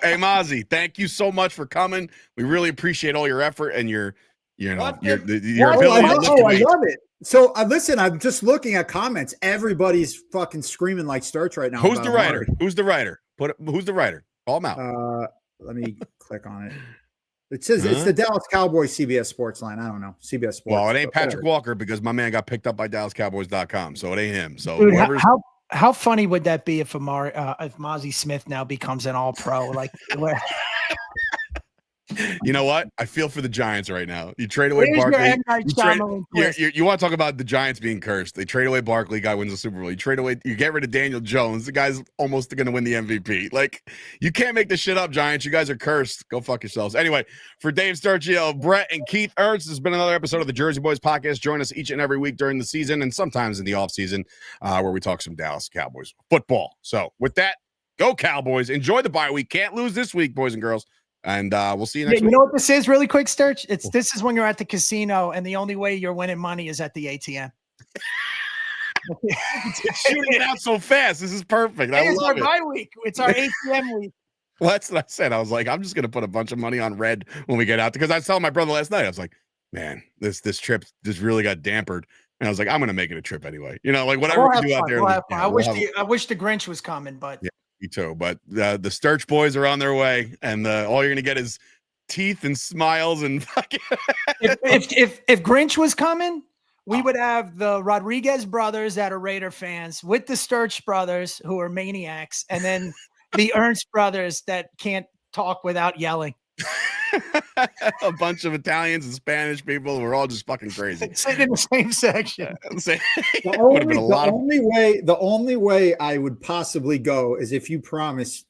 Hey, Mozzie, thank you so much for coming. We really appreciate all your effort and your ability to lift I love it. So listen, I'm just looking at comments. Everybody's fucking screaming like Sturch right now. Who's the writer? Who's the writer? Who's the writer? Call him out. Let me click on it. It says it's the Dallas Cowboys CBS Sports line. I don't know. CBS Sports. Well, it ain't Patrick Walker because my man got picked up by DallasCowboys.com. So it ain't him. So dude, how funny would that be if Mozzie Smith now becomes an all-pro? Like you know what? I feel for the Giants right now. You trade away Barkley. You want to talk about the Giants being cursed. They trade away Barkley, guy wins the Super Bowl. You get rid of Daniel Jones, the guy's almost going to win the MVP. Like, you can't make this shit up, Giants. You guys are cursed. Go fuck yourselves. Anyway, for Dave Sturchio, Bret and Keith Ernst, this has been another episode of the Jersey Boyz Podcast. Join us each and every week during the season and sometimes in the offseason where we talk some Dallas Cowboys football. So with that, go Cowboys. Enjoy the bye week. Can't lose this week, boys and girls. And we'll see you next week. You know what this is really quick, Sturch? This is when you're at the casino and the only way you're winning money is at the ATM. It's shooting it out so fast. This is perfect. It's our bye week. It's our ATM week. Well, that's what I said. I was like, I'm just going to put a bunch of money on red when we get out. Because I was telling my brother last night, I was like, man, this trip just really got dampered. And I was like, I'm going to make it a trip anyway. You know, like whatever we do out there. I wish the Grinch was coming, but yeah, me too. But the Sturch boys are on their way, and all you're going to get is teeth and smiles and fucking. if Grinch was coming, we would have the Rodriguez brothers that are Raider fans with the Sturch brothers who are maniacs, and then the Ernst brothers that can't talk without yelling. A bunch of Italians and Spanish people who are all just fucking crazy. Sit in the same section. The only way I would possibly go is if you promise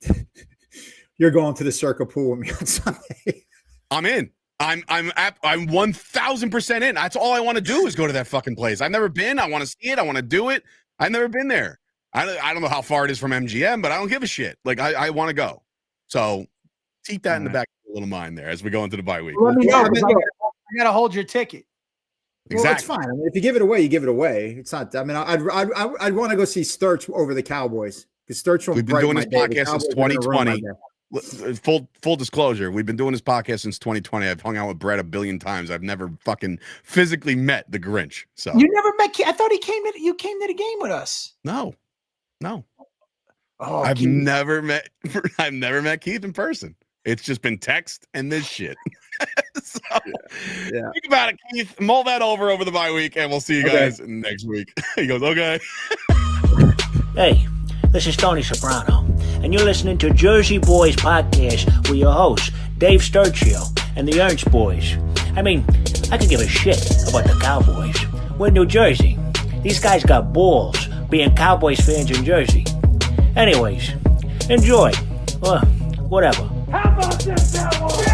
you're going to the Circle Pool with me on Sunday. I'm in. I'm 1000% in. That's all I want to do is go to that fucking place. I've never been. I want to see it. I want to do it. I've never been there. I don't know how far it is from MGM, but I don't give a shit. Like I want to go. So keep that in the back of your little mind there as we go into the bye week. Let me know. I got to hold your ticket. Well, it's fine. I mean, if you give it away, you give it away. It's not. I mean, I'd want to go see Sturch over the Cowboys because Sturch will. We've been doing this podcast since 2020. Full disclosure, we've been doing this podcast since 2020. I've hung out with Bret a billion times. I've never fucking physically met the Grinch. So you never met? I thought you came to the game with us. No. Oh, I've never met Keith in person. It's just been text and this shit. So, yeah. Think about it, Keith. Mull that over the bye week, and we'll see you guys next week. He goes, okay. Hey, this is Tony Soprano, and you're listening to Jersey Boyz Podcast with your hosts, Dave Sturchio and the Ernst boys. I mean, I could give a shit about the Cowboys. We're in New Jersey. These guys got balls being Cowboys fans in Jersey. Anyways, enjoy. Or whatever. How about this, Cowboys?